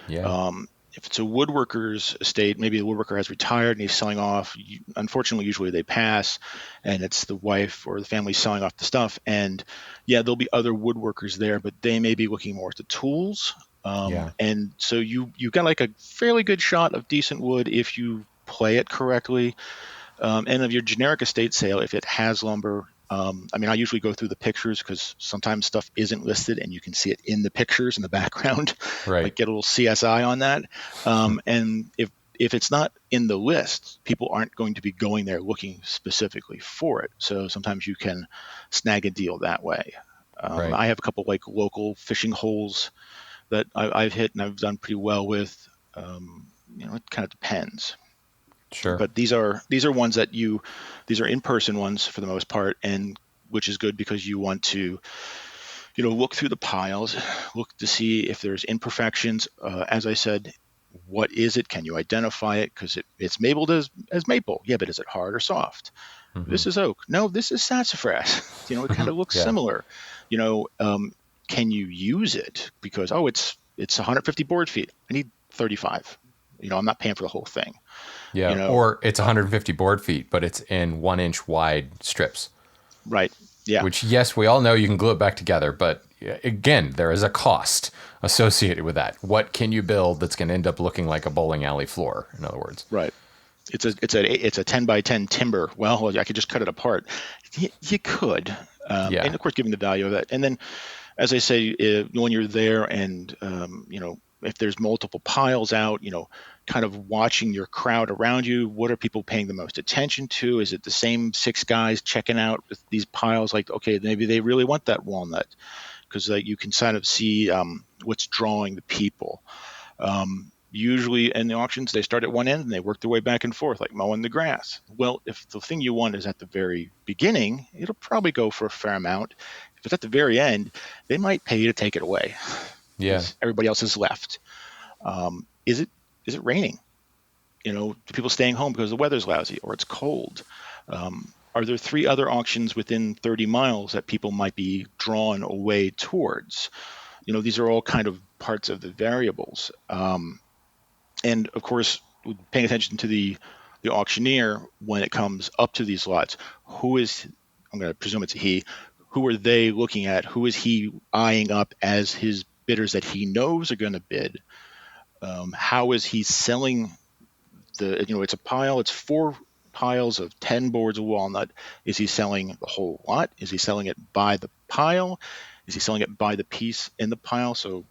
Yeah. If it's a woodworker's estate, maybe the woodworker has retired and he's selling off. Unfortunately, usually they pass, and it's the wife or the family selling off the stuff. And yeah, there'll be other woodworkers there, but they may be looking more at the tools. Yeah. And so you got like a fairly good shot of decent wood if you play it correctly. And of your generic estate sale, if it has lumber, I mean, I usually go through the pictures, because sometimes stuff isn't listed and you can see it in the pictures in the background. Right. Like, get a little CSI on that. And if it's not in the list, people aren't going to be going there looking specifically for it. So sometimes you can snag a deal that way. Right. I have a couple like local fishing holes that I've hit and I've done pretty well with. It kind of depends. Sure. But these are ones that these are in-person ones for the most part, and which is good because you want to, look through the piles, look to see if there's imperfections. As I said, what is it? Can you identify it? Because it's labeled as maple. Yeah, but is it hard or soft? Mm-hmm. This is oak. No, this is sassafras. It kind of looks Yeah. similar. Can you use it? Because it's 150 board feet. I need 35. I'm not paying for the whole thing. Yeah. Or it's 150 board feet, but it's in 1 inch wide strips. Right. Yeah. Which, yes, we all know you can glue it back together, but again, there is a cost associated with that. What can you build that's going to end up looking like a bowling alley floor, in other words? Right. It's a 10 by 10 timber. Well, I could just cut it apart. You could. Yeah. And of course, given the value of that. And then, as I say, when you're there and, if there's multiple piles out, kind of watching your crowd around you, what are people paying the most attention to? Is it the same 6 guys checking out these piles? Like, okay, maybe they really want that walnut, because you can kind of see what's drawing the people. Usually in the auctions, they start at one end and they work their way back and forth, like mowing the grass. Well, if the thing you want is at the very beginning, it'll probably go for a fair amount. If it's at the very end, they might pay you to take it away. Yeah. Everybody else is left. Is it raining? Do people staying home because the weather's lousy or it's cold? Are there 3 other auctions within 30 miles that people might be drawn away towards? These are all kind of parts of the variables. And of course, paying attention to the auctioneer when it comes up to these lots. I'm going to presume it's a he. Who are they looking at? Who is he eyeing up as his bidders that he knows are going to bid? How is he selling it's a pile, it's 4 piles of 10 boards of walnut. Is he selling the whole lot? Is he selling it by the pile? Is he selling it by the piece in the pile? So,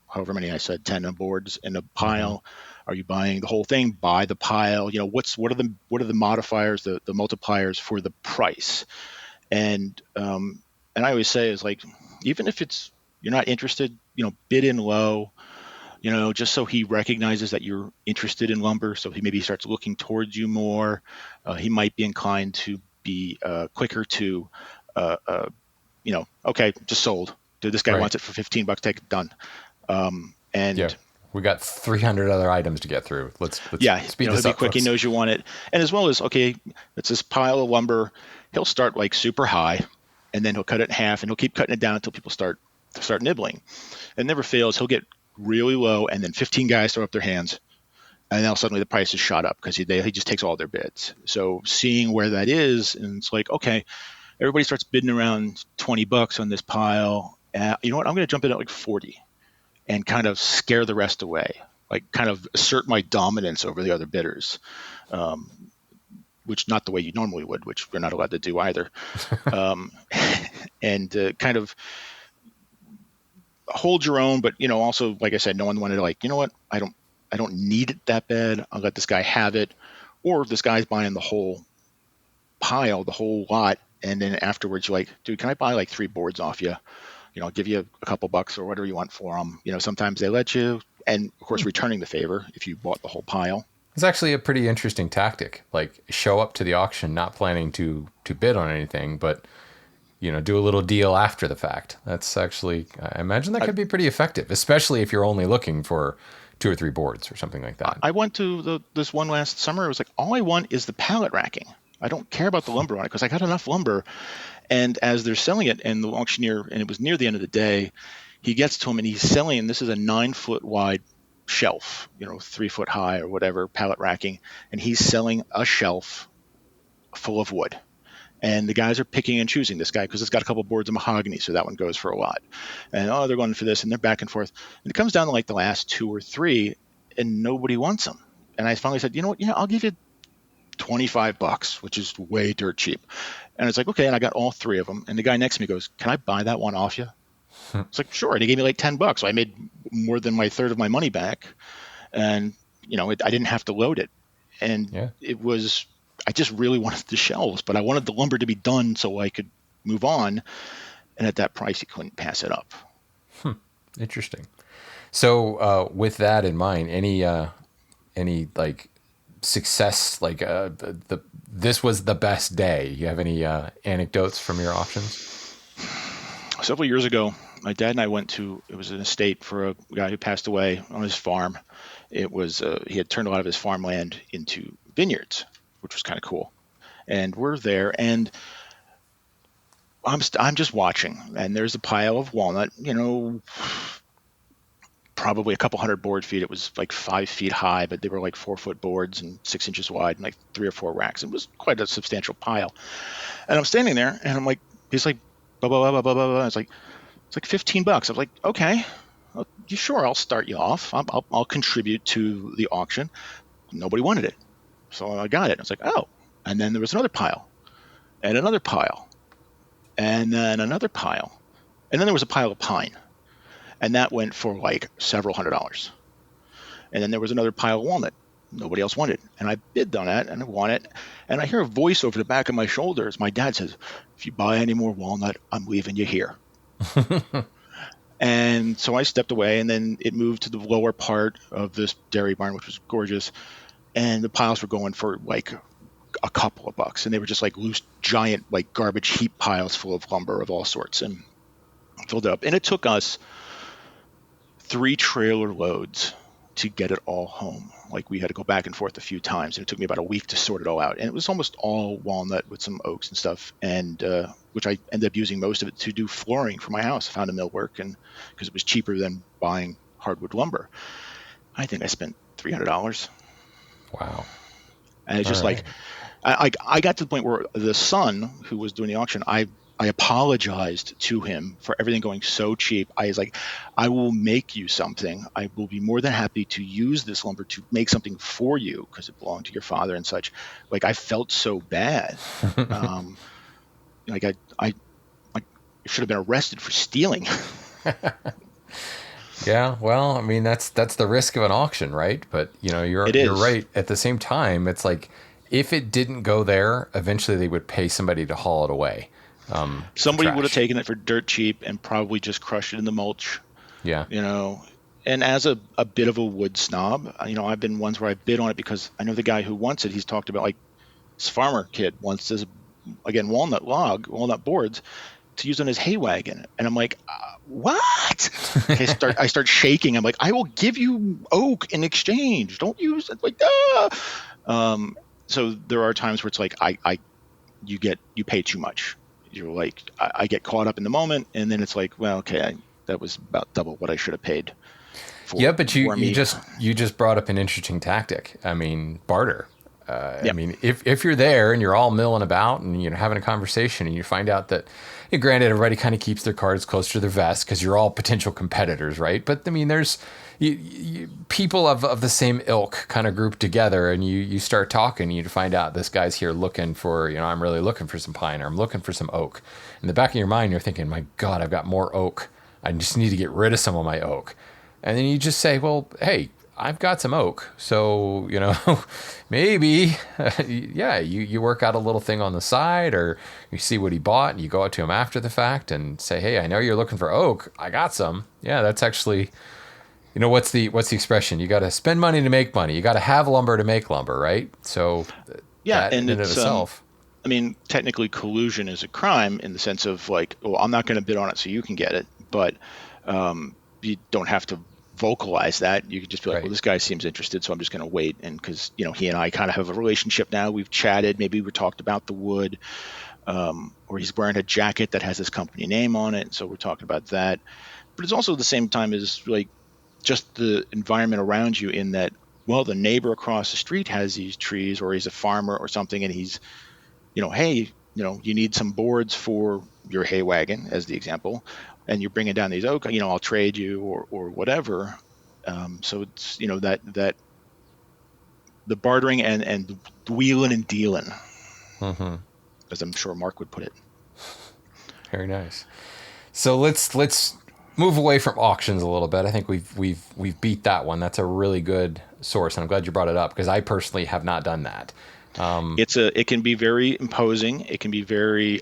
however many I said, 10 boards in a pile. Mm-hmm. Are you buying the whole thing by the pile? What are the modifiers, the multipliers for the price? And and I always say is like, even if it's you're not interested, bid in low, just so he recognizes that you're interested in lumber. So he maybe starts looking towards you more. He might be inclined to be quicker to, okay, just sold. Dude, this guy Right. wants it for $15. Take it, done. Yeah. And We got 300 other items to get through. Let's yeah, speed he'll this be up, quick. He folks. knows you want it. And as well as, okay, it's this pile of lumber. He'll start like super high, and then he'll cut it in half, and he'll keep cutting it down until people start nibbling. It never fails. He'll get really low, and then 15 guys throw up their hands, and now suddenly the price is shot up because he just takes all their bids. So seeing where that is, and it's like, okay, everybody starts bidding around $20 on this pile. You know what? I'm going to jump in at like 40 and kind of scare the rest away, like kind of assert my dominance over the other bidders, which not the way you normally would, which we're not allowed to do either. And kind of hold your own, but also, like I said, no one wanted to, like, you know what, I don't need it that bad. I'll let this guy have it, or if this guy's buying the whole pile, the whole lot, and then afterwards you're like, dude, can I buy like 3 boards off you? I'll give you a couple bucks or whatever you want for them. Sometimes they let you, and of course returning the favor if you bought the whole pile. It's actually a pretty interesting tactic. Like, show up to the auction not planning to bid on anything, but do a little deal after the fact. That's actually, I imagine that could be pretty effective, especially if you're only looking for 2 or 3 boards or something like that. I went to this one last summer. It was like, all I want is the pallet racking. I don't care about the lumber on it because I got enough lumber. And as they're selling it, and the auctioneer, and it was near the end of the day, he gets to him and he's selling, and this is a 9-foot wide shelf, 3-foot high or whatever, pallet racking, and he's selling a shelf full of wood. And the guys are picking and choosing this guy because it's got a couple boards of mahogany, so that one goes for a lot. And they're going for this, and they're back and forth. And it comes down to like the last 2 or 3, and nobody wants them. And I finally said, you know what? Yeah, I'll give you $25, which is way dirt cheap. And it's like, okay. And I got all 3 of them. And the guy next to me goes, can I buy that one off you? It's like, sure. And he gave me like $10. So I made more than my third of my money back. And, I didn't have to load it. And It was, I just really wanted the shelves, but I wanted the lumber to be done so I could move on. And at that price, he couldn't pass it up. Interesting. So with that in mind, any like success, like this was the best day? You have any anecdotes from your auctions? Several years ago, my dad and I it was an estate for a guy who passed away on his farm. It was, he had turned a lot of his farmland into vineyards, which was kind of cool. And we're there, and I'm just watching, and there's a pile of walnut, probably a couple hundred board feet. It was like 5 feet high, but they were like 4-foot boards and 6 inches wide, and like 3 or 4 racks. It was quite a substantial pile. And I'm standing there, and I'm like, he's like, blah blah blah blah blah blah. It's like $15. I was like, okay, well, you sure? I'll start you off. I'll contribute to the auction. Nobody wanted it, so I got it. I was like, oh. And then there was another pile, and another pile, and then another pile, and then there was a pile of pine. And that went for like several $100s. And then there was another pile of walnut. Nobody else wanted. And I bid on that, and I won it. And I hear a voice over the back of my shoulders. My dad says, if you buy any more walnut, I'm leaving you here. And so I stepped away, and then it moved to the lower part of this dairy barn, which was gorgeous. And the piles were going for like a couple of bucks. And they were just like loose, giant, like garbage heap piles full of lumber of all sorts, and filled it up. And it took us 3 trailer loads to get it all home. Like, we had to go back and forth a few times, and it took me about a week to sort it all out. And it was almost all walnut with some oaks and stuff, and which I ended up using most of it to do flooring for my house. I found a millwork, and because it was cheaper than buying hardwood lumber. I think I spent $300. Wow. And it's just like, I got to the point where the son who was doing the auction, I apologized to him for everything going so cheap. I was like, I will make you something. I will be more than happy to use this lumber to make something for you because it belonged to your father and such. Like, I felt so bad. Like I should have been arrested for stealing. Yeah, well, I mean, that's the risk of an auction, right? But you're right. At the same time, it's like, if it didn't go there, eventually they would pay somebody to haul it away. Somebody would have trash. taken it for dirt cheap and probably just crushed it in the mulch, Yeah. you know. And as a bit of a wood snob, I've been ones where I bid on it because I know the guy who wants it. He's talked about, like, this farmer kid wants this, again, walnut boards to use on his hay wagon. And I'm like, what? Like, I start shaking. I'm like, I will give you oak in exchange. Don't use it. Like, so there are times where it's like, you pay too much. You're like, I get caught up in the moment, and then it's like, well, okay, that was about double what I should have paid Yeah, for but you me. just brought up an interesting tactic. I mean, barter. I Yeah. mean, if you're there and you're all milling about and you're having a conversation and you find out that, granted, everybody kind of keeps their cards close to their vest because you're all potential competitors, right? But I mean, there's people of the same ilk kind of group together, and you start talking, you find out this guy's here looking for, I'm really looking for some pine, or I'm looking for some oak. In the back of your mind, you're thinking, my God, I've got more oak. I just need to get rid of some of my oak. And then you just say, well, hey, I've got some oak. So, maybe, yeah, you work out a little thing on the side, or you see what he bought and you go out to him after the fact and say, hey, I know you're looking for oak. I got some. Yeah, that's actually, what's the expression? You got to spend money to make money. You got to have lumber to make lumber, right? So Yeah. that in And and of it's, itself. I mean, technically collusion is a crime in the sense of, like, well, I'm not going to bid on it so you can get it, but you don't have to vocalize that. You could just be like, Right. well, this guy seems interested, so I'm just going to wait. And because, he and I kind of have a relationship now. We've chatted, maybe we talked about the wood, or he's wearing a jacket that has his company name on it. So we're talking about that. But it's also at the same time as, like, just the environment around you, in that, well, the neighbor across the street has these trees, or he's a farmer or something, and he's, hey, you need some boards for your hay wagon, as the example, and you're bringing down these oak, I'll trade you, or whatever. So it's, that the bartering and the wheeling and dealing, Mm-hmm. as I'm sure Mark would put it. Very nice. So let's move away from auctions a little bit. I think we've beat that one. That's a really good source, and I'm glad you brought it up because I personally have not done that. It can be very imposing. It can be very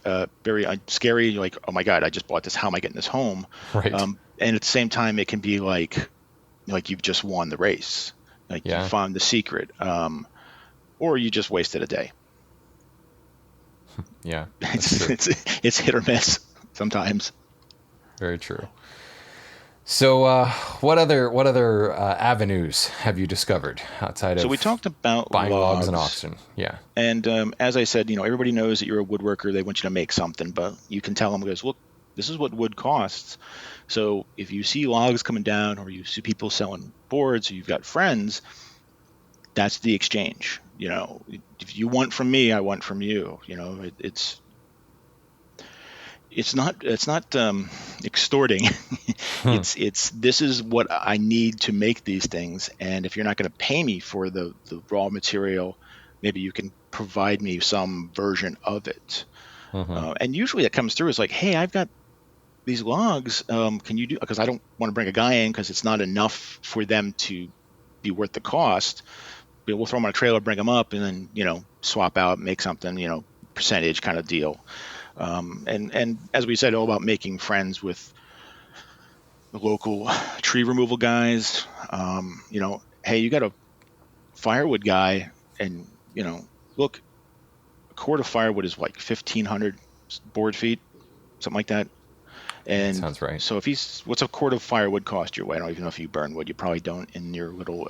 scary. You're like, oh my God, I just bought this. How am I getting this home? Right. And at the same time, it can be like you've just won the race. Like, Yeah. you found the secret, or you just wasted a day. Yeah. It's hit or miss sometimes. Very true. So, what other avenues have you discovered outside of? So we talked about buying logs and logs. auction. Yeah. And as I said, everybody knows that you're a woodworker. They want you to make something, but you can tell them, goes, look, this is what wood costs. So if you see logs coming down, or you see people selling boards, or you've got friends, that's the exchange. If you want from me, I want from you. It's not extorting. This is what I need to make these things, and if you're not going to pay me for the raw material, maybe you can provide me some version of it. Mm-hmm. And usually it comes through as like, hey, I've got these logs, can you do, because I don't want to bring a guy in because it's not enough for them to be worth the cost. But we'll throw them on a trailer, bring them up, and then swap out, make something, percentage kind of deal. And as we said, all about making friends with the local tree removal guys. Hey, you got a firewood guy, and look, a cord of firewood is like 1,500 board feet, something like that. And that sounds right. So what's a cord of firewood cost you? I don't even know if you burn wood. You probably don't in your little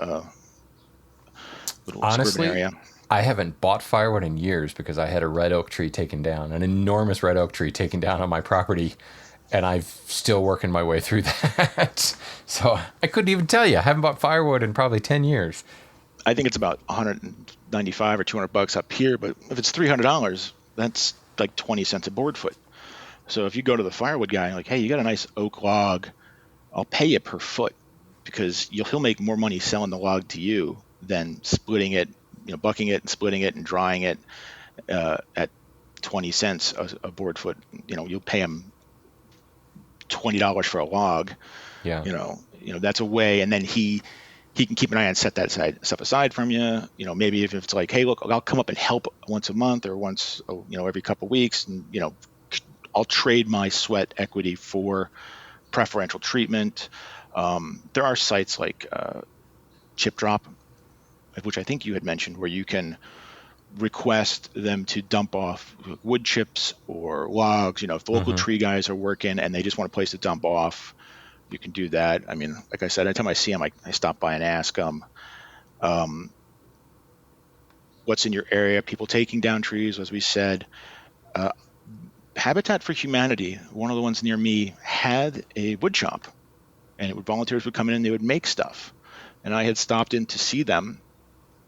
Honestly, suburban area. I haven't bought firewood in years because I had a red oak tree taken down, an enormous red oak tree taken down on my property, and I'm still working my way through that. So I couldn't even tell you. I haven't bought firewood in probably 10 years. I think it's about $195 or $200 up here, but if it's $300, that's like 20 cents a board foot. So if you go to the firewood guy, like, hey, you got a nice oak log, I'll pay you per foot, because he'll make more money selling the log to you than splitting it, bucking it and splitting it and drying it at 20 cents a board foot. You'll pay him $20 for a log. Yeah. That's a way, and then he can keep an eye on, set that stuff aside from you. Maybe if it's like, hey, look, I'll come up and help once a month, or once, every couple of weeks, and I'll trade my sweat equity for preferential treatment. There are sites like Chip Drop, which I think you had mentioned, where you can request them to dump off wood chips or logs. If the local Mm-hmm. tree guys are working and they just want a place to dump off, you can do that. I mean, like I said, anytime I see them, I stop by and ask them, what's in your area, people taking down trees, as we said. Uh, Habitat for Humanity, one of the ones near me, had a wood shop, and volunteers would come in and they would make stuff. And I had stopped in to see them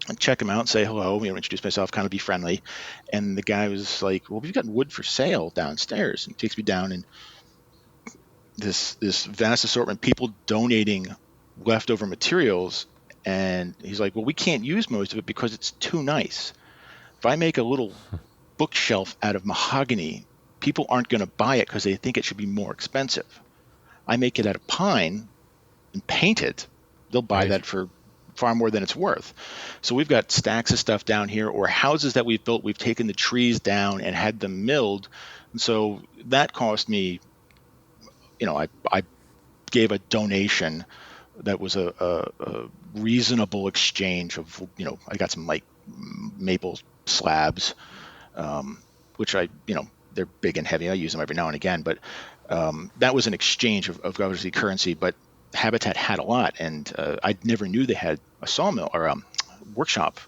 and check them out and say hello, introduce myself, kind of be friendly. And the guy was like, "Well, we've got wood for sale downstairs," and takes me down, and this vast assortment, people donating leftover materials. And he's like, "Well, we can't use most of it because it's too nice. If I make a little bookshelf out of mahogany, people aren't going to buy it because they think it should be more expensive. I make it out of pine and paint it, they'll buy Right. that for far more than it's worth." So we've got stacks of stuff down here, or houses that we've built, we've taken the trees down and had them milled. And so that cost me, I gave a donation that was a reasonable exchange of, I got some like maple slabs, which they're big and heavy. I use them every now and again, but that was an exchange of obviously currency. But Habitat had a lot, and I never knew they had a sawmill or a workshop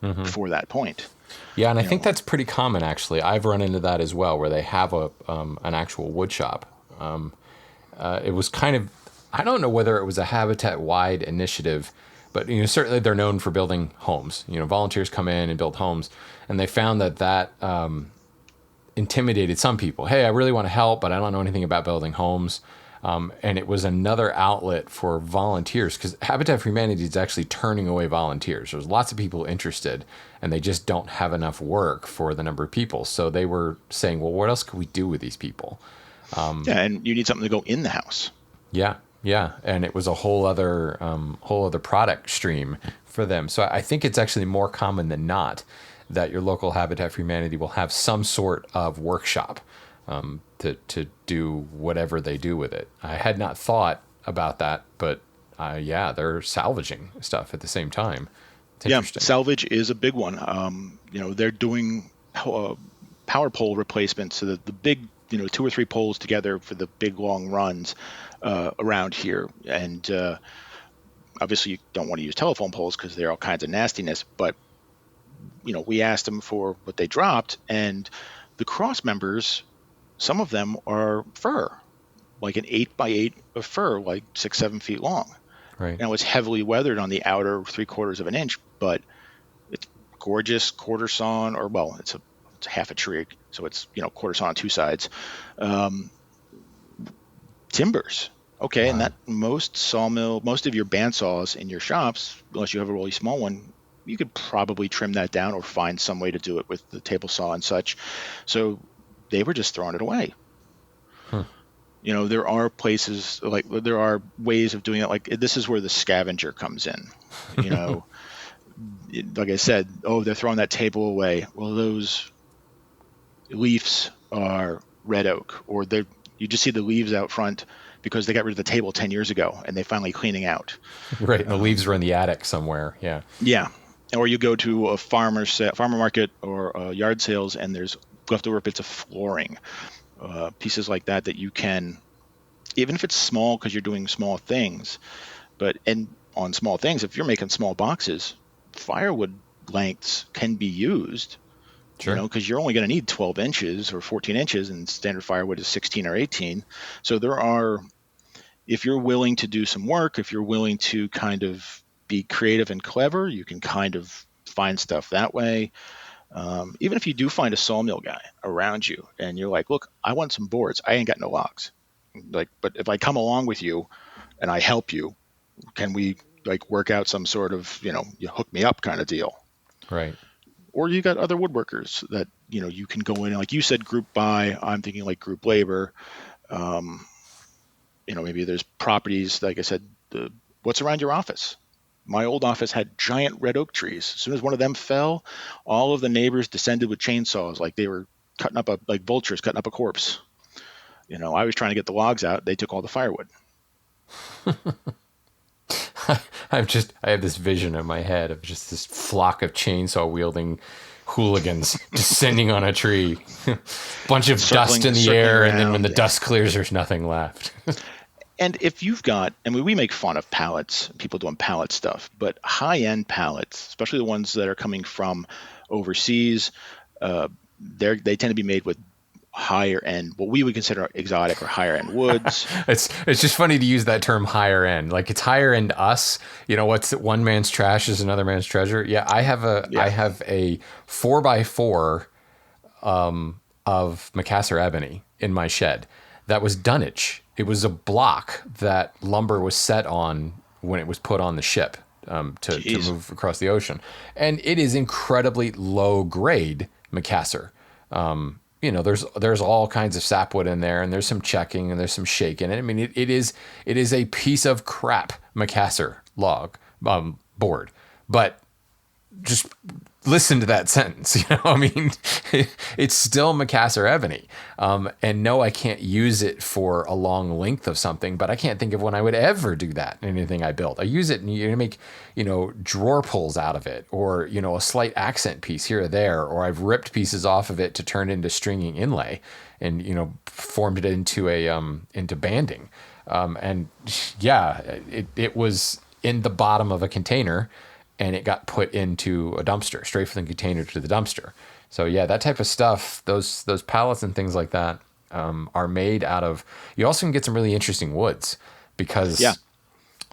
Mm-hmm. before that point. Yeah, and I You think know, that's pretty common actually. I've run into that as well, where they have an actual wood shop. It was kind of, I don't know whether it was a Habitat wide initiative, but certainly they're known for building homes. Volunteers come in and build homes, and they found that intimidated some people. Hey, I really want to help, but I don't know anything about building homes. And it was another outlet for volunteers, because Habitat for Humanity is actually turning away volunteers. There's lots of people interested, and they just don't have enough work for the number of people. So they were saying, well, what else could we do with these people? yeah, and you need something to go in the house. Yeah, yeah, and it was a whole other product stream for them. So I think it's actually more common than not that your local Habitat for Humanity will have some sort of workshop to do whatever they do with it. I had not thought about that, but yeah, they're salvaging stuff at the same time. It's Yeah, interesting. salvage is a big one. They're doing power pole replacements, so the big, two or three poles together for the big long runs around here. And obviously, you don't want to use telephone poles because they're all kinds of nastiness. But we asked them for what they dropped, and the cross members, some of them are fir, like an 8x8 of fir, like 6-7 feet long. Right. Now it's heavily weathered on the outer 3/4 of an inch, but it's gorgeous quarter sawn, or well, it's half a tree, so it's quarter sawn on two sides. Um, Timbers, okay, and Wow. that most of your bandsaws in your shops, unless you have a really small one, you could probably trim that down or find some way to do it with the table saw and such. So they were just throwing it away. Hmm. There are places, like there are ways of doing it. Like this is where the scavenger comes in. You know, like I said, oh, they're throwing that table away. Well, those leaves are red oak, or you just see the leaves out front because they got rid of the table 10 years ago and they finally cleaning out. Right. And the leaves are in the attic somewhere. Yeah. Yeah. Or you go to a farmer market or yard sales, and there's leftover bits of flooring, pieces like that you can, even if it's small because you're doing small things, and on small things, if you're making small boxes, firewood lengths can be used, Sure. because you're only going to need 12 inches or 14 inches, and standard firewood is 16 or 18. So if you're willing to do some work, if you're willing to kind of be creative and clever, you can kind of find stuff that way. Even if you do find a sawmill guy around you and you're like, look, I want some boards. I ain't got no logs. Like, but if I come along with you and I help you, can we like work out some sort of, you hook me up kind of deal? Right. Or you got other woodworkers that, you can go in, like you said, group buy. I'm thinking like group labor. Um, Maybe there's properties, like I said, what's around your office. My old office had giant red oak trees. As soon as one of them fell, all of the neighbors descended with chainsaws, like they were cutting up like vultures cutting up a corpse. I was trying to get the logs out. They took all the firewood. I have this vision in my head of just this flock of chainsaw wielding hooligans descending on a tree, bunch of dust in the air, and then when the dust clears, there's nothing left. And if you've got, we make fun of pallets, people doing pallet stuff, but high-end pallets, especially the ones that are coming from overseas, they tend to be made with higher end, what we would consider exotic or higher end woods. It's just funny to use that term higher end. Like, it's higher end to us. What's one man's trash is another man's treasure. Yeah, I have a 4x4 of Macassar ebony in my shed. That was dunnage. It was a block that lumber was set on when it was put on the ship to move across the ocean. And it is incredibly low grade Macassar. There's all kinds of sapwood in there, and there's some checking and there's some shaking. I mean, it is a piece of crap Macassar log board, but just listen to that sentence. It's still Macassar ebony. And no, I can't use it for a long length of something, but I can't think of when I would ever do that in anything I build. I use it and make, drawer pulls out of it, or, a slight accent piece here or there, or I've ripped pieces off of it to turn into stringing inlay and, formed it into into banding. And yeah, it was in the bottom of a container, and it got put into a dumpster, straight from the container to the dumpster. So yeah, that type of stuff, those pallets and things like that are made out of. You also can get some really interesting woods because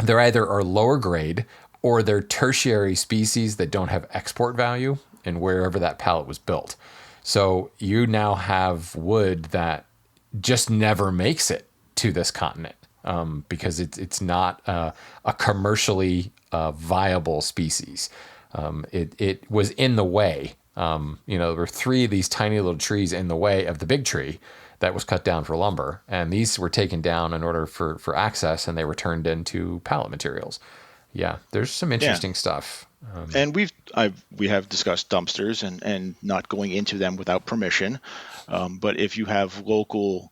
they're either are lower grade or they're tertiary species that don't have export value in wherever that pallet was built. So you now have wood that just never makes it to this continent because it's not a commercially viable species. It was in the way. There were 3 of these tiny little trees in the way of the big tree that was cut down for lumber, and these were taken down in order for access, and they were turned into pallet materials. Yeah, there's some interesting stuff. And we have discussed dumpsters and not going into them without permission. But if you have local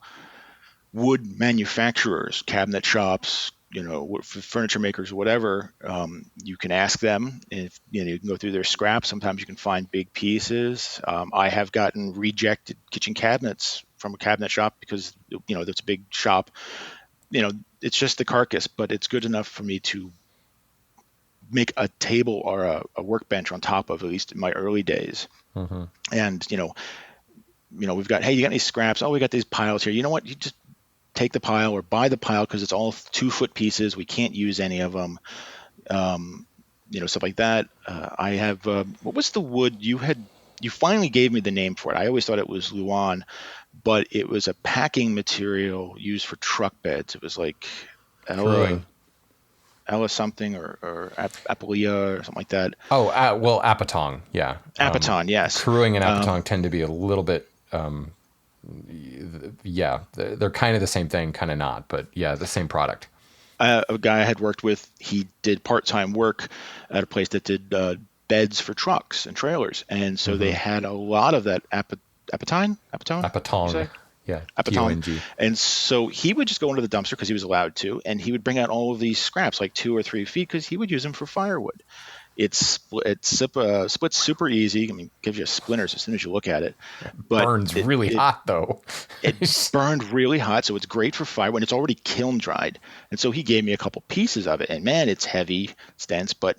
wood manufacturers, cabinet shops, furniture makers, whatever, you can ask them. If you can go through their scraps. Sometimes you can find big pieces. I have gotten rejected kitchen cabinets from a cabinet shop because that's a big shop. It's just the carcass, but it's good enough for me to make a table or a workbench on top of, at least in my early days. Mm-hmm. And we've got, hey, you got any scraps? Oh, we got these piles here. You know what? You just take the pile or buy the pile because it's all 2-foot pieces. We can't use any of them. Stuff like that. I have, what was the wood you finally gave me the name for it. I always thought it was Luan, but it was a packing material used for truck beds. It was like Ella something or Apulia or something like that. Oh, Apatong. Yeah. Apatong, yes. Crewing and Apatong tend to be a little bit, they're kind of the same thing, kind of not, but yeah, the same product. A guy I had worked with, he did part-time work at a place that did beds for trucks and trailers, and so they had a lot of that Apatong. Yeah, Apatong. And so he would just go into the dumpster because he was allowed to, and he would bring out all of these scraps, like 2 or 3 feet, because he would use them for firewood. It splits super easy. I mean, gives you splinters as soon as you look at it. But burns really hot, though. It burned really hot, so it's great for fire when it's already kiln dried. And so he gave me a couple pieces of it, and man, it's heavy, it's dense, but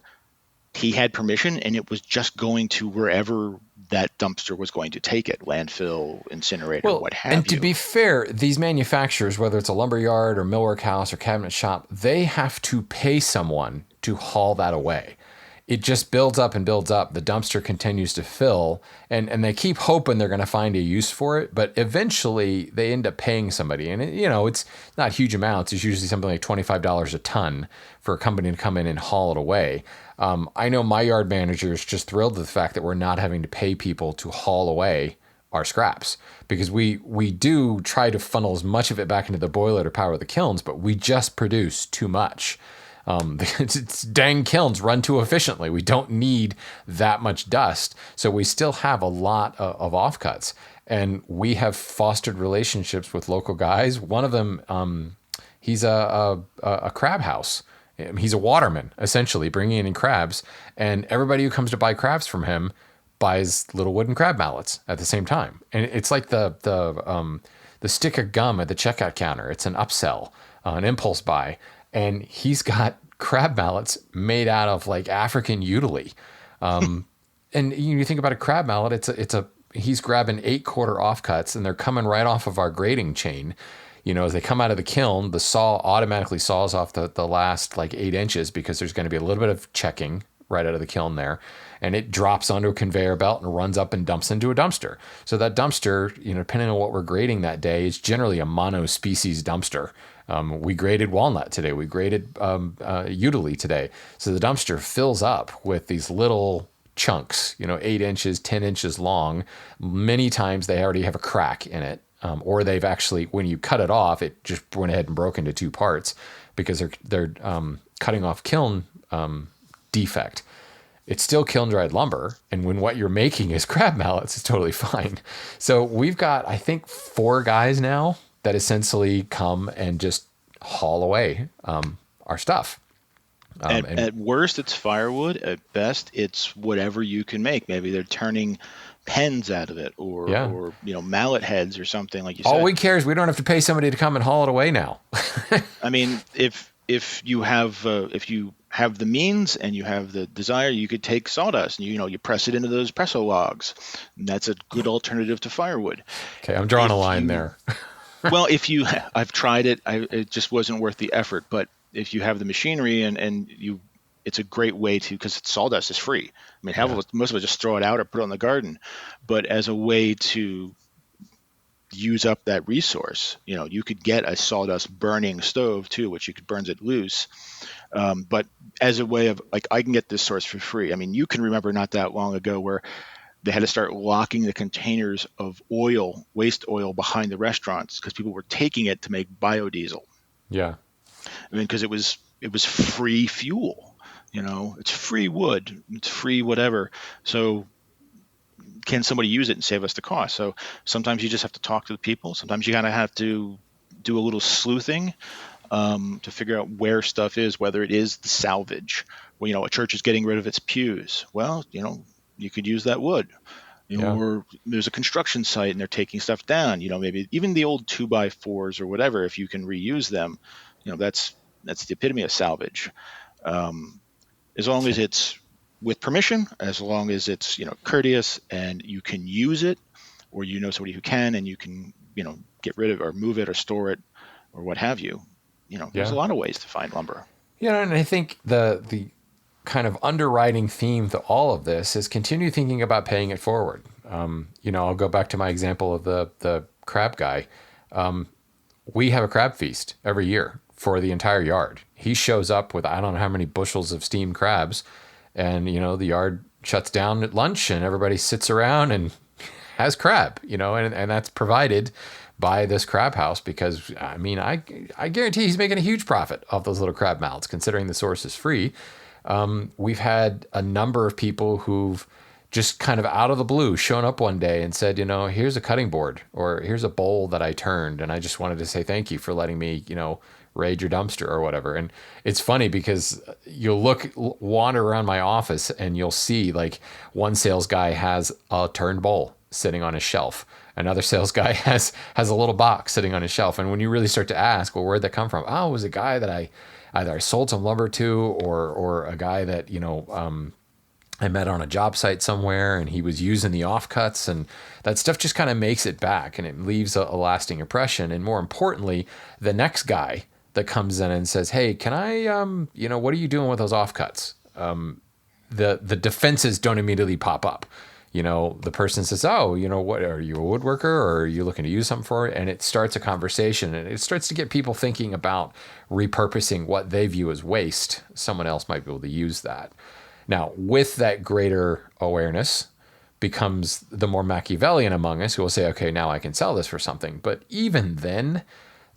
he had permission, and it was just going to wherever that dumpster was going to take it, landfill, incinerator, what have you. And to be fair, these manufacturers, whether it's a lumber yard or millwork house or cabinet shop, they have to pay someone to haul that away. It just builds up and builds up. The dumpster continues to fill, and they keep hoping they're going to find a use for it, but eventually they end up paying somebody. And it's not huge amounts. It's usually something like $25 a ton for a company to come in and haul it away. I know my yard manager is just thrilled with the fact that we're not having to pay people to haul away our scraps, because we do try to funnel as much of it back into the boiler to power the kilns, but we just produce too much. It's dang kilns run too efficiently. We don't need that much dust. So we still have a lot of offcuts. And we have fostered relationships with local guys. One of them, he's a crab house. He's a waterman, essentially, bringing in crabs. And everybody who comes to buy crabs from him buys little wooden crab mallets at the same time. And it's like the stick of gum at the checkout counter. It's an upsell, an impulse buy. And he's got crab mallets made out of like African utility. And you think about a crab mallet, he's grabbing 8-quarter offcuts, and they're coming right off of our grading chain. As they come out of the kiln, the saw automatically saws off the last like 8 inches, because there's going to be a little bit of checking right out of the kiln there. And it drops onto a conveyor belt and runs up and dumps into a dumpster. So that dumpster, depending on what we're grading that day, is generally a mono-species dumpster. We graded walnut today. We graded utility today. So the dumpster fills up with these little chunks, 8 inches, 10 inches long. Many times they already have a crack in it. Or they've actually, when you cut it off, it just went ahead and broke into 2 parts, because they're cutting off kiln defect. It's still kiln dried lumber, and when what you're making is crab mallets, it's totally fine. So we've got, I think, 4 guys now that essentially come and just haul away our stuff. At worst, it's firewood. At best, it's whatever you can make. Maybe they're turning pens out of it, or mallet heads or something, like you said. All we care is we don't have to pay somebody to come and haul it away now. I mean, if you have the means and you have the desire, you could take sawdust and you press it into those presso logs. And that's a good alternative to firewood. Okay, I'm drawing a line there. Well, I've tried it. It just wasn't worth the effort. But if you have the machinery and it's a great way to, because sawdust is free. I mean, most of us just throw it out or put it in the garden. But as a way to use up that resource, you could get a sawdust burning stove too, which burns it loose. But as a way of, like, I can get this source for free. I mean, you can remember not that long ago where they had to start locking the containers of waste oil behind the restaurants, because people were taking it to make biodiesel. Yeah. I mean, because it was free fuel. It's free wood, it's free whatever. So can somebody use it and save us the cost? So sometimes you just have to talk to the people. Sometimes you kind of have to do a little sleuthing to figure out where stuff is, whether it is the salvage. Well, a church is getting rid of its pews. Well, you could use that wood. Or there's a construction site and they're taking stuff down. Maybe even the old 2x4s or whatever, if you can reuse them, that's the epitome of salvage. As long as it's with permission, as long as it's courteous and you can use it, or somebody who can, and you can get rid of or move it or store it or what have you. There's a lot of ways to find lumber. And I think the kind of underwriting theme to all of this is continue thinking about paying it forward. I'll go back to my example of the crab guy. We have a crab feast every year for the entire yard. He shows up with, I don't know how many bushels of steamed crabs, and the yard shuts down at lunch and everybody sits around and has crab, and that's provided by this crab house, because I guarantee he's making a huge profit off those little crab mallets, considering the source is free. We've had a number of people who've just kind of out of the blue shown up one day and said, here's a cutting board, or here's a bowl that I turned, and I just wanted to say thank you for letting me, raid your dumpster or whatever. And it's funny because you'll wander around my office and you'll see, like, one sales guy has a turned bowl sitting on his shelf. Another sales guy has a little box sitting on his shelf. And when you really start to ask, well, where'd that come from? Oh, it was a guy that I sold some lumber to, or a guy that, I met on a job site somewhere and he was using the offcuts, and that stuff just kind of makes it back and it leaves a lasting impression. And more importantly, the next guy that comes in and says, hey, can I, what are you doing with those offcuts? The defenses don't immediately pop up. The person says, oh, what, are you a woodworker, or are you looking to use something for it? And it starts a conversation, and it starts to get people thinking about repurposing what they view as waste. Someone else might be able to use that. Now, with that greater awareness becomes the more Machiavellian among us, who will say, okay, now I can sell this for something. But even then,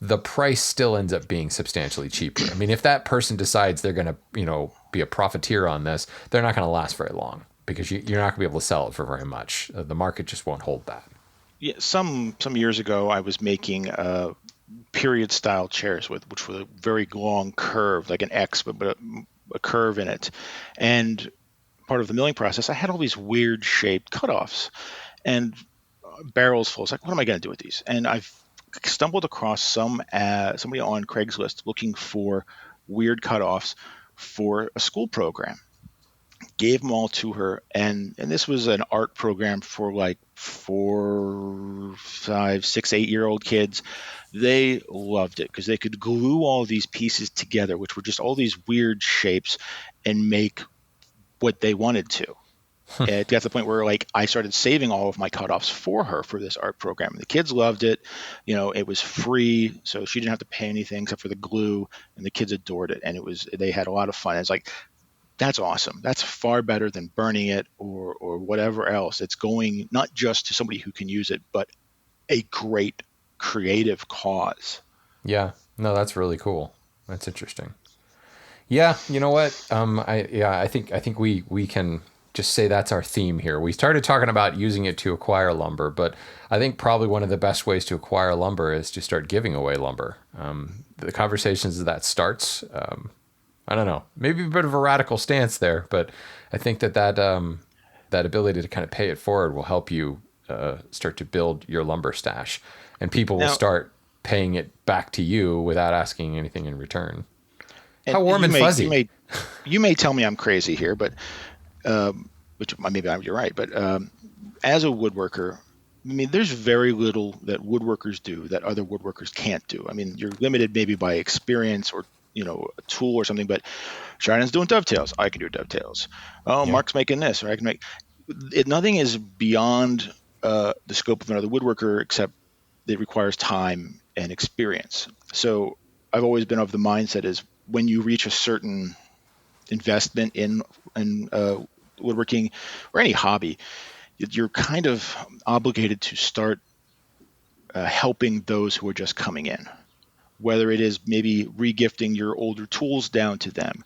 the price still ends up being substantially cheaper. I mean, if that person decides they're going to, be a profiteer on this, they're not going to last very long, because you're not going to be able to sell it for very much. The market just won't hold that. Yeah, some years ago, I was making period style chairs with which were a very long curve, like an X, but a curve in it. And part of the milling process, I had all these weird shaped cutoffs and barrels full. It's like, what am I going to do with these? And I've stumbled across somebody on Craigslist looking for weird cutoffs for a school program. Gave them all to her, and this was an art program for like 4, 5, 6, 8-year-old kids. They loved it because they could glue all these pieces together, which were just all these weird shapes, and make what they wanted to. It got to the point where like I started saving all of my cutoffs for her for this art program. The kids loved it. It was free, so she didn't have to pay anything except for the glue, and the kids adored it. And they had a lot of fun. It's like that's awesome. That's far better than burning it or whatever else. It's going not just to somebody who can use it, but a great creative cause. Yeah, no, that's really cool. That's interesting. Yeah, you know what? I think we can just say that's our theme here. We started talking about using it to acquire lumber, but I think probably one of the best ways to acquire lumber is to start giving away lumber. The conversations that starts, I don't know, maybe a bit of a radical stance there, but I think that ability to kind of pay it forward will help you start to build your lumber stash, and people will Now, start paying it back to you without asking anything in return. and How warm you and may you fuzzy. may you may tell me I'm crazy here, but which maybe you're right. But as a woodworker, I mean, there's very little that woodworkers do that other woodworkers can't do. I mean, you're limited maybe by experience or a tool or something. But Shannon's doing dovetails. I can do dovetails. Oh, Yeah. Mark's making this, or I can make it. Nothing is beyond the scope of another woodworker except it requires time and experience. So I've always been of the mindset is when you reach a certain investment in woodworking or any hobby, you're kind of obligated to start helping those who are just coming in. Whether it is maybe regifting your older tools down to them,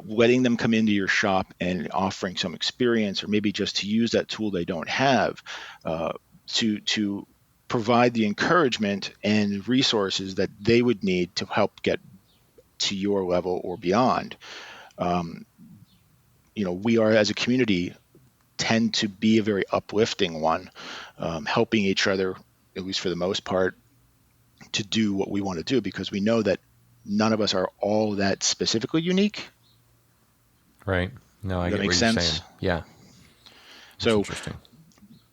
letting them come into your shop and offering some experience, or maybe just to use that tool they don't have, to provide the encouragement and resources that they would need to help get to your level or beyond. Um, we are as a community tend to be a very uplifting one, helping each other, at least for the most part, to do what we want to do because we know that none of us are all that specifically unique. Right. No, I Does that get make what you're sense? saying. Yeah, that's So interesting.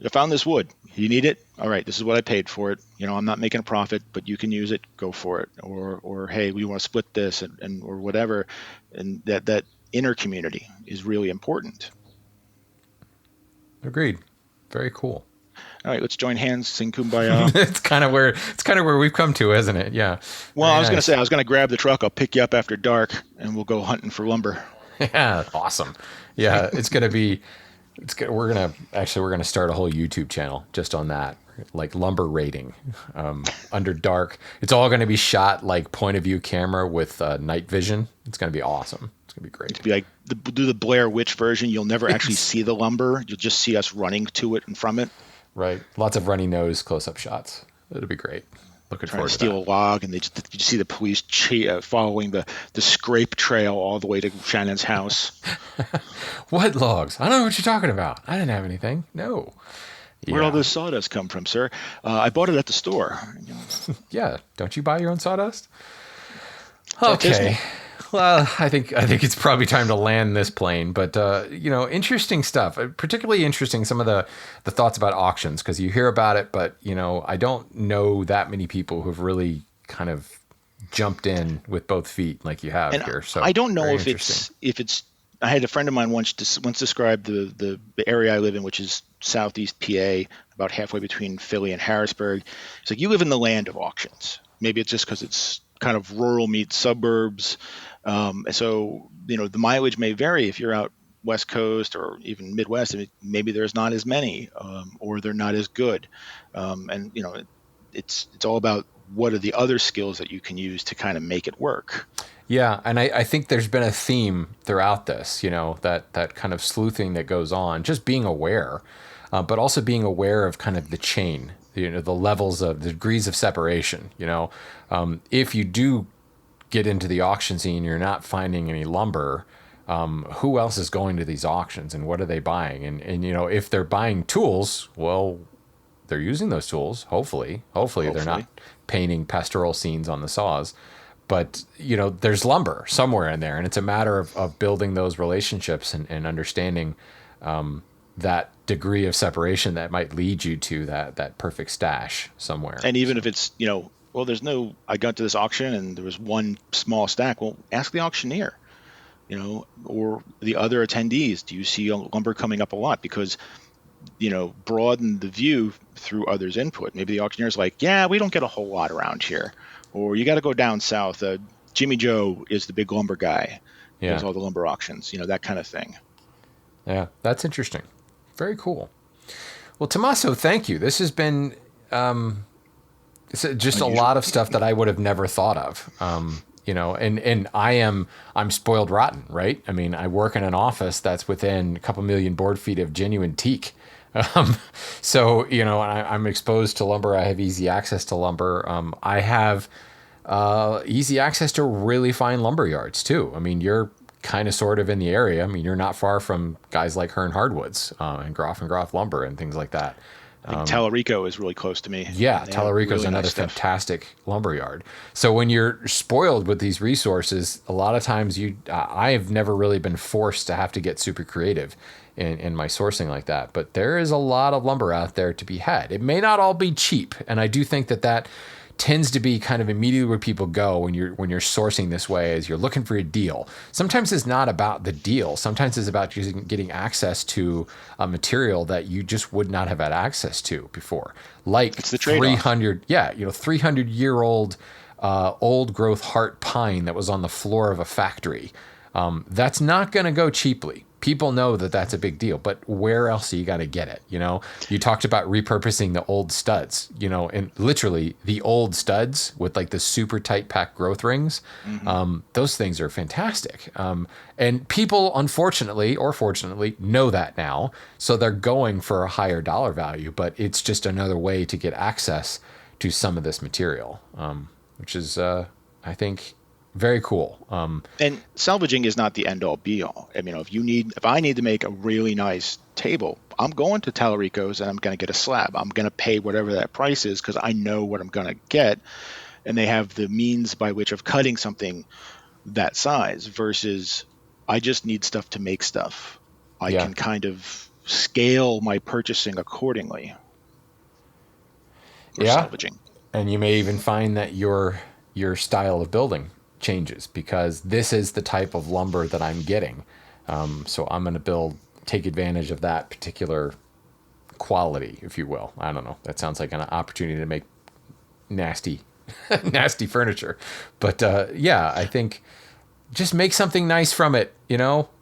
I found this wood. You need it? All right, this is what I paid for it. I'm not making a profit, but you can use it. Go for it. Or hey, we want to split this and or whatever. And that inner community is really important. Agreed. Very cool. All right, let's join hands, sing Kumbaya. It's kind of where we've come to, isn't it? Yeah. Well, Very I was going to say nice. I was going to grab the truck. I'll pick you up after dark, and we'll go hunting for lumber. Yeah. Awesome. Yeah. It's gonna be. We're gonna start a whole YouTube channel just on that, like lumber rating, under dark. It's all gonna be shot like point of view camera with night vision. It's gonna be awesome. It's gonna be great. Be like do the Blair Witch version. You'll never actually see the lumber. You'll just see us running to it and from it, Right. Lots of runny nose close up shots. It'll be great. Looking trying to forward to steal a that. log, and you see the police following the scrape trail all the way to Shannon's house. What logs? I don't know what you're talking about. I didn't have anything. No. Where'd all Yeah. this sawdust come from, sir? I bought it at the store. Yeah. Don't you buy your own sawdust? That is Okay. me. Well, I think it's probably time to land this plane, but interesting stuff. Particularly interesting some of the thoughts about auctions because you hear about it, but I don't know that many people who've really kind of jumped in with both feet like you have And here. So I don't know very if interesting. it's. I had a friend of mine once described the area I live in, which is southeast PA, about halfway between Philly and Harrisburg. It's like you live in the land of auctions. Maybe it's just because it's kind of rural meets suburbs. And so the mileage may vary if you're out West Coast or even Midwest. I mean, maybe there's not as many, or they're not as good. And it's all about what are the other skills that you can use to kind of make it work. Yeah, and I think there's been a theme throughout this, that kind of sleuthing that goes on, just being aware, but also being aware of kind of the chain. the levels of the degrees of separation. If you do get into the auction scene, you're not finding any lumber. Who else is going to these auctions, and what are they buying? And if they're buying tools, well, they're using those tools. Hopefully they're not painting pastoral scenes on the saws. But there's lumber somewhere in there, and it's a matter of building those relationships and understanding that degree of separation that might lead you to that perfect stash somewhere. And even if it's I got to this auction and there was one small stack. Well, ask the auctioneer, or the other attendees. Do you see lumber coming up a lot? Because broaden the view through others' input. Maybe the auctioneer's like, yeah, we don't get a whole lot around here. Or you got to go down south. Jimmy Joe is the big lumber guy. He does all the lumber auctions, that kind of thing. Yeah, that's interesting. Very cool. Well, Tommaso, thank you. This has been it's just a lot of stuff that I would have never thought of. And I'm spoiled rotten, right? I mean, I work in an office that's within a couple million board feet of genuine teak. So, I'm exposed to lumber. I have easy access to lumber. I have easy access to really fine lumber yards too. I mean, you're kind of sort of in the area. I mean, you're not far from guys like Hearn Hardwoods and Groff Lumber and things like that. I think Tallarico is really close to me. Yeah, Tallarico is another fantastic lumber yard. So when you're spoiled with these resources, a lot of times I have never really been forced to have to get super creative in my sourcing like that. But there is a lot of lumber out there to be had. It may not all be cheap, and I do think that tends to be kind of immediately where people go when you're sourcing this way, is you're looking for a deal. Sometimes it's not about the deal. Sometimes it's about getting access to a material that you just would not have had access to before. Like it's the trade-off. 300-year-old old growth heart pine that was on the floor of a factory. That's not going to go cheaply. People know that that's a big deal, but where else are you got to get it? You talked about repurposing the old studs, and literally the old studs with like the super tight pack growth rings. Mm-hmm. Those things are fantastic. And people, unfortunately or fortunately, know that now. So they're going for a higher dollar value, but it's just another way to get access to some of this material, which is, I think, very cool. And salvaging is not the end all be all. I mean, if I need to make a really nice table, I'm going to Tallarico's and I'm going to get a slab. I'm going to pay whatever that price is because I know what I'm going to get. And they have the means by which of cutting something that size versus I just need stuff to make stuff. I can kind of scale my purchasing accordingly. For salvaging. And you may even find that your style of building changes because this is the type of lumber that I'm getting. So I'm going to take advantage of that particular quality, if you will. I don't know. That sounds like an opportunity to make nasty furniture. But I think just make something nice from it.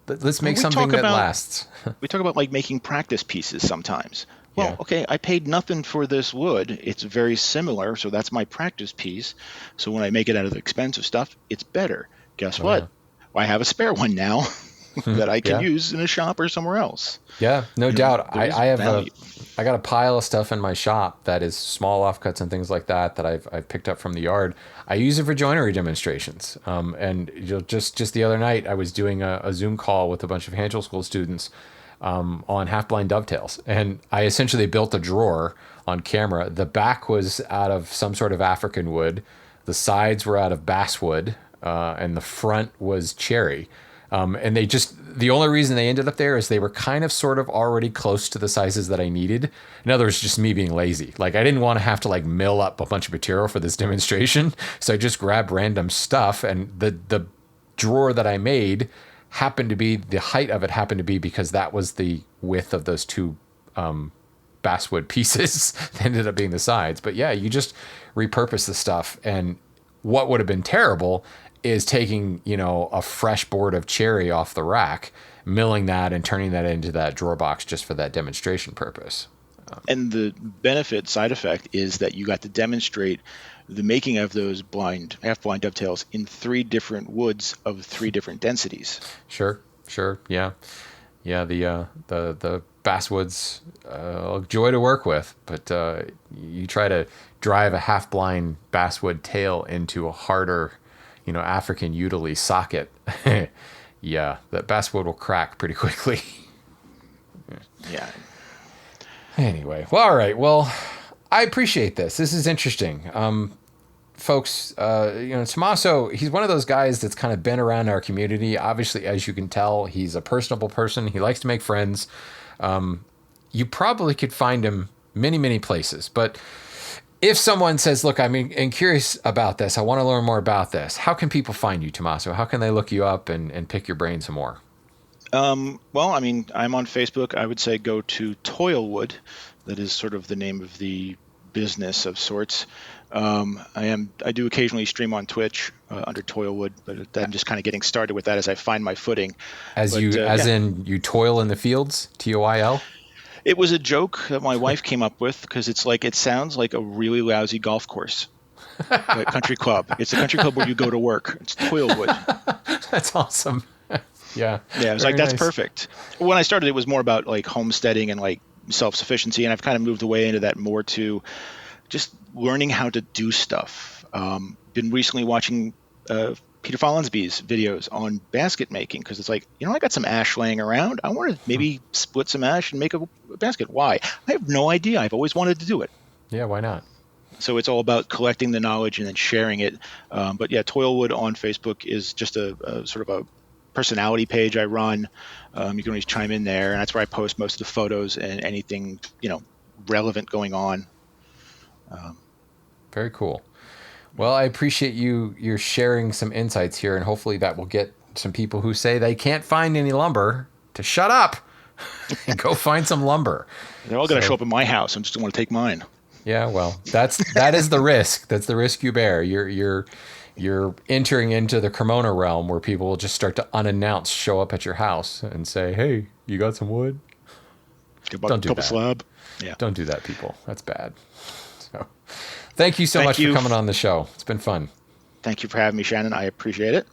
Let's make something that lasts. We talk about like making practice pieces sometimes. Well, okay, I paid nothing for this wood. It's very similar, so that's my practice piece. So when I make it out of the expensive stuff, it's better. Guess what? I have a spare one now that I can use in a shop or somewhere else. Yeah, no doubt. I got a pile of stuff in my shop that is small offcuts and things like that I've picked up from the yard. I use it for joinery demonstrations. And just the other night, I was doing a Zoom call with a bunch of Hanchel School students on half-blind dovetails. And I essentially built a drawer on camera. The back was out of some sort of African wood. The sides were out of basswood, and the front was cherry. And the only reason they ended up there is they were kind of sort of already close to the sizes that I needed. In other words, just me being lazy. Like I didn't want to have to like mill up a bunch of material for this demonstration. So I just grabbed random stuff, and the drawer that I made the height of it happened to be because that was the width of those two basswood pieces that ended up being the sides. But yeah, you just repurpose the stuff. And what would have been terrible is taking, a fresh board of cherry off the rack, milling that and turning that into that drawer box just for that demonstration purpose. And the side effect is that you got to demonstrate the making of those half-blind dovetails in 3 different woods of 3 different densities. Sure. Yeah. Yeah. The basswood's a joy to work with, but you try to drive a half-blind basswood tail into a harder, African utility socket. Yeah, that basswood will crack pretty quickly. Yeah. Anyway, well, all right. Well, I appreciate this. This is interesting. Folks, Tommaso, he's one of those guys that's kind of been around our community. Obviously, as you can tell, he's a personable person. He likes to make friends. You probably could find him many, many places. But if someone says, look, I'm curious about this, I want to learn more about this, how can people find you, Tommaso? How can they look you up and pick your brain some more? Well, I'm on Facebook. I would say go to Toilwood. That is sort of the name of the business of sorts. I do occasionally stream on Twitch under Toilwood, but I'm just kind of getting started with that as I find my footing. In you toil in the fields, TOIL? It was a joke that my wife came up with because it sounds like a really lousy golf course. A country club. It's a country club where you go to work. It's Toilwood. That's awesome. Yeah. Yeah, it was that's perfect. When I started, it was more about like homesteading and like self-sufficiency, and I've kind of moved away into that more to just learning how to do stuff. Been recently watching Peter Follansbee's videos on basket making because it's like, I got some ash laying around. I want to maybe split some ash and make a basket. Why? I have no idea. I've always wanted to do it. Yeah, why not? So it's all about collecting the knowledge and then sharing it. But yeah, Toilwood on Facebook is just a sort of a personality page I run. You can always chime in there, and that's where I post most of the photos and anything relevant going on. Very cool. Well, I appreciate you're sharing some insights here, and hopefully that will get some people who say they can't find any lumber to shut up and go find some lumber. They're all going to show up at my house. I'm just going to take mine. Yeah, well, that is the risk. That's the risk you bear. You're entering into the Cremona realm where people will just start to unannounced show up at your house and say, "Hey, you got some wood?" Don't do that. Slab. Yeah. Don't do that, people. That's bad. So, thank you so much for coming on the show. It's been fun. Thank you for having me, Shannon. I appreciate it.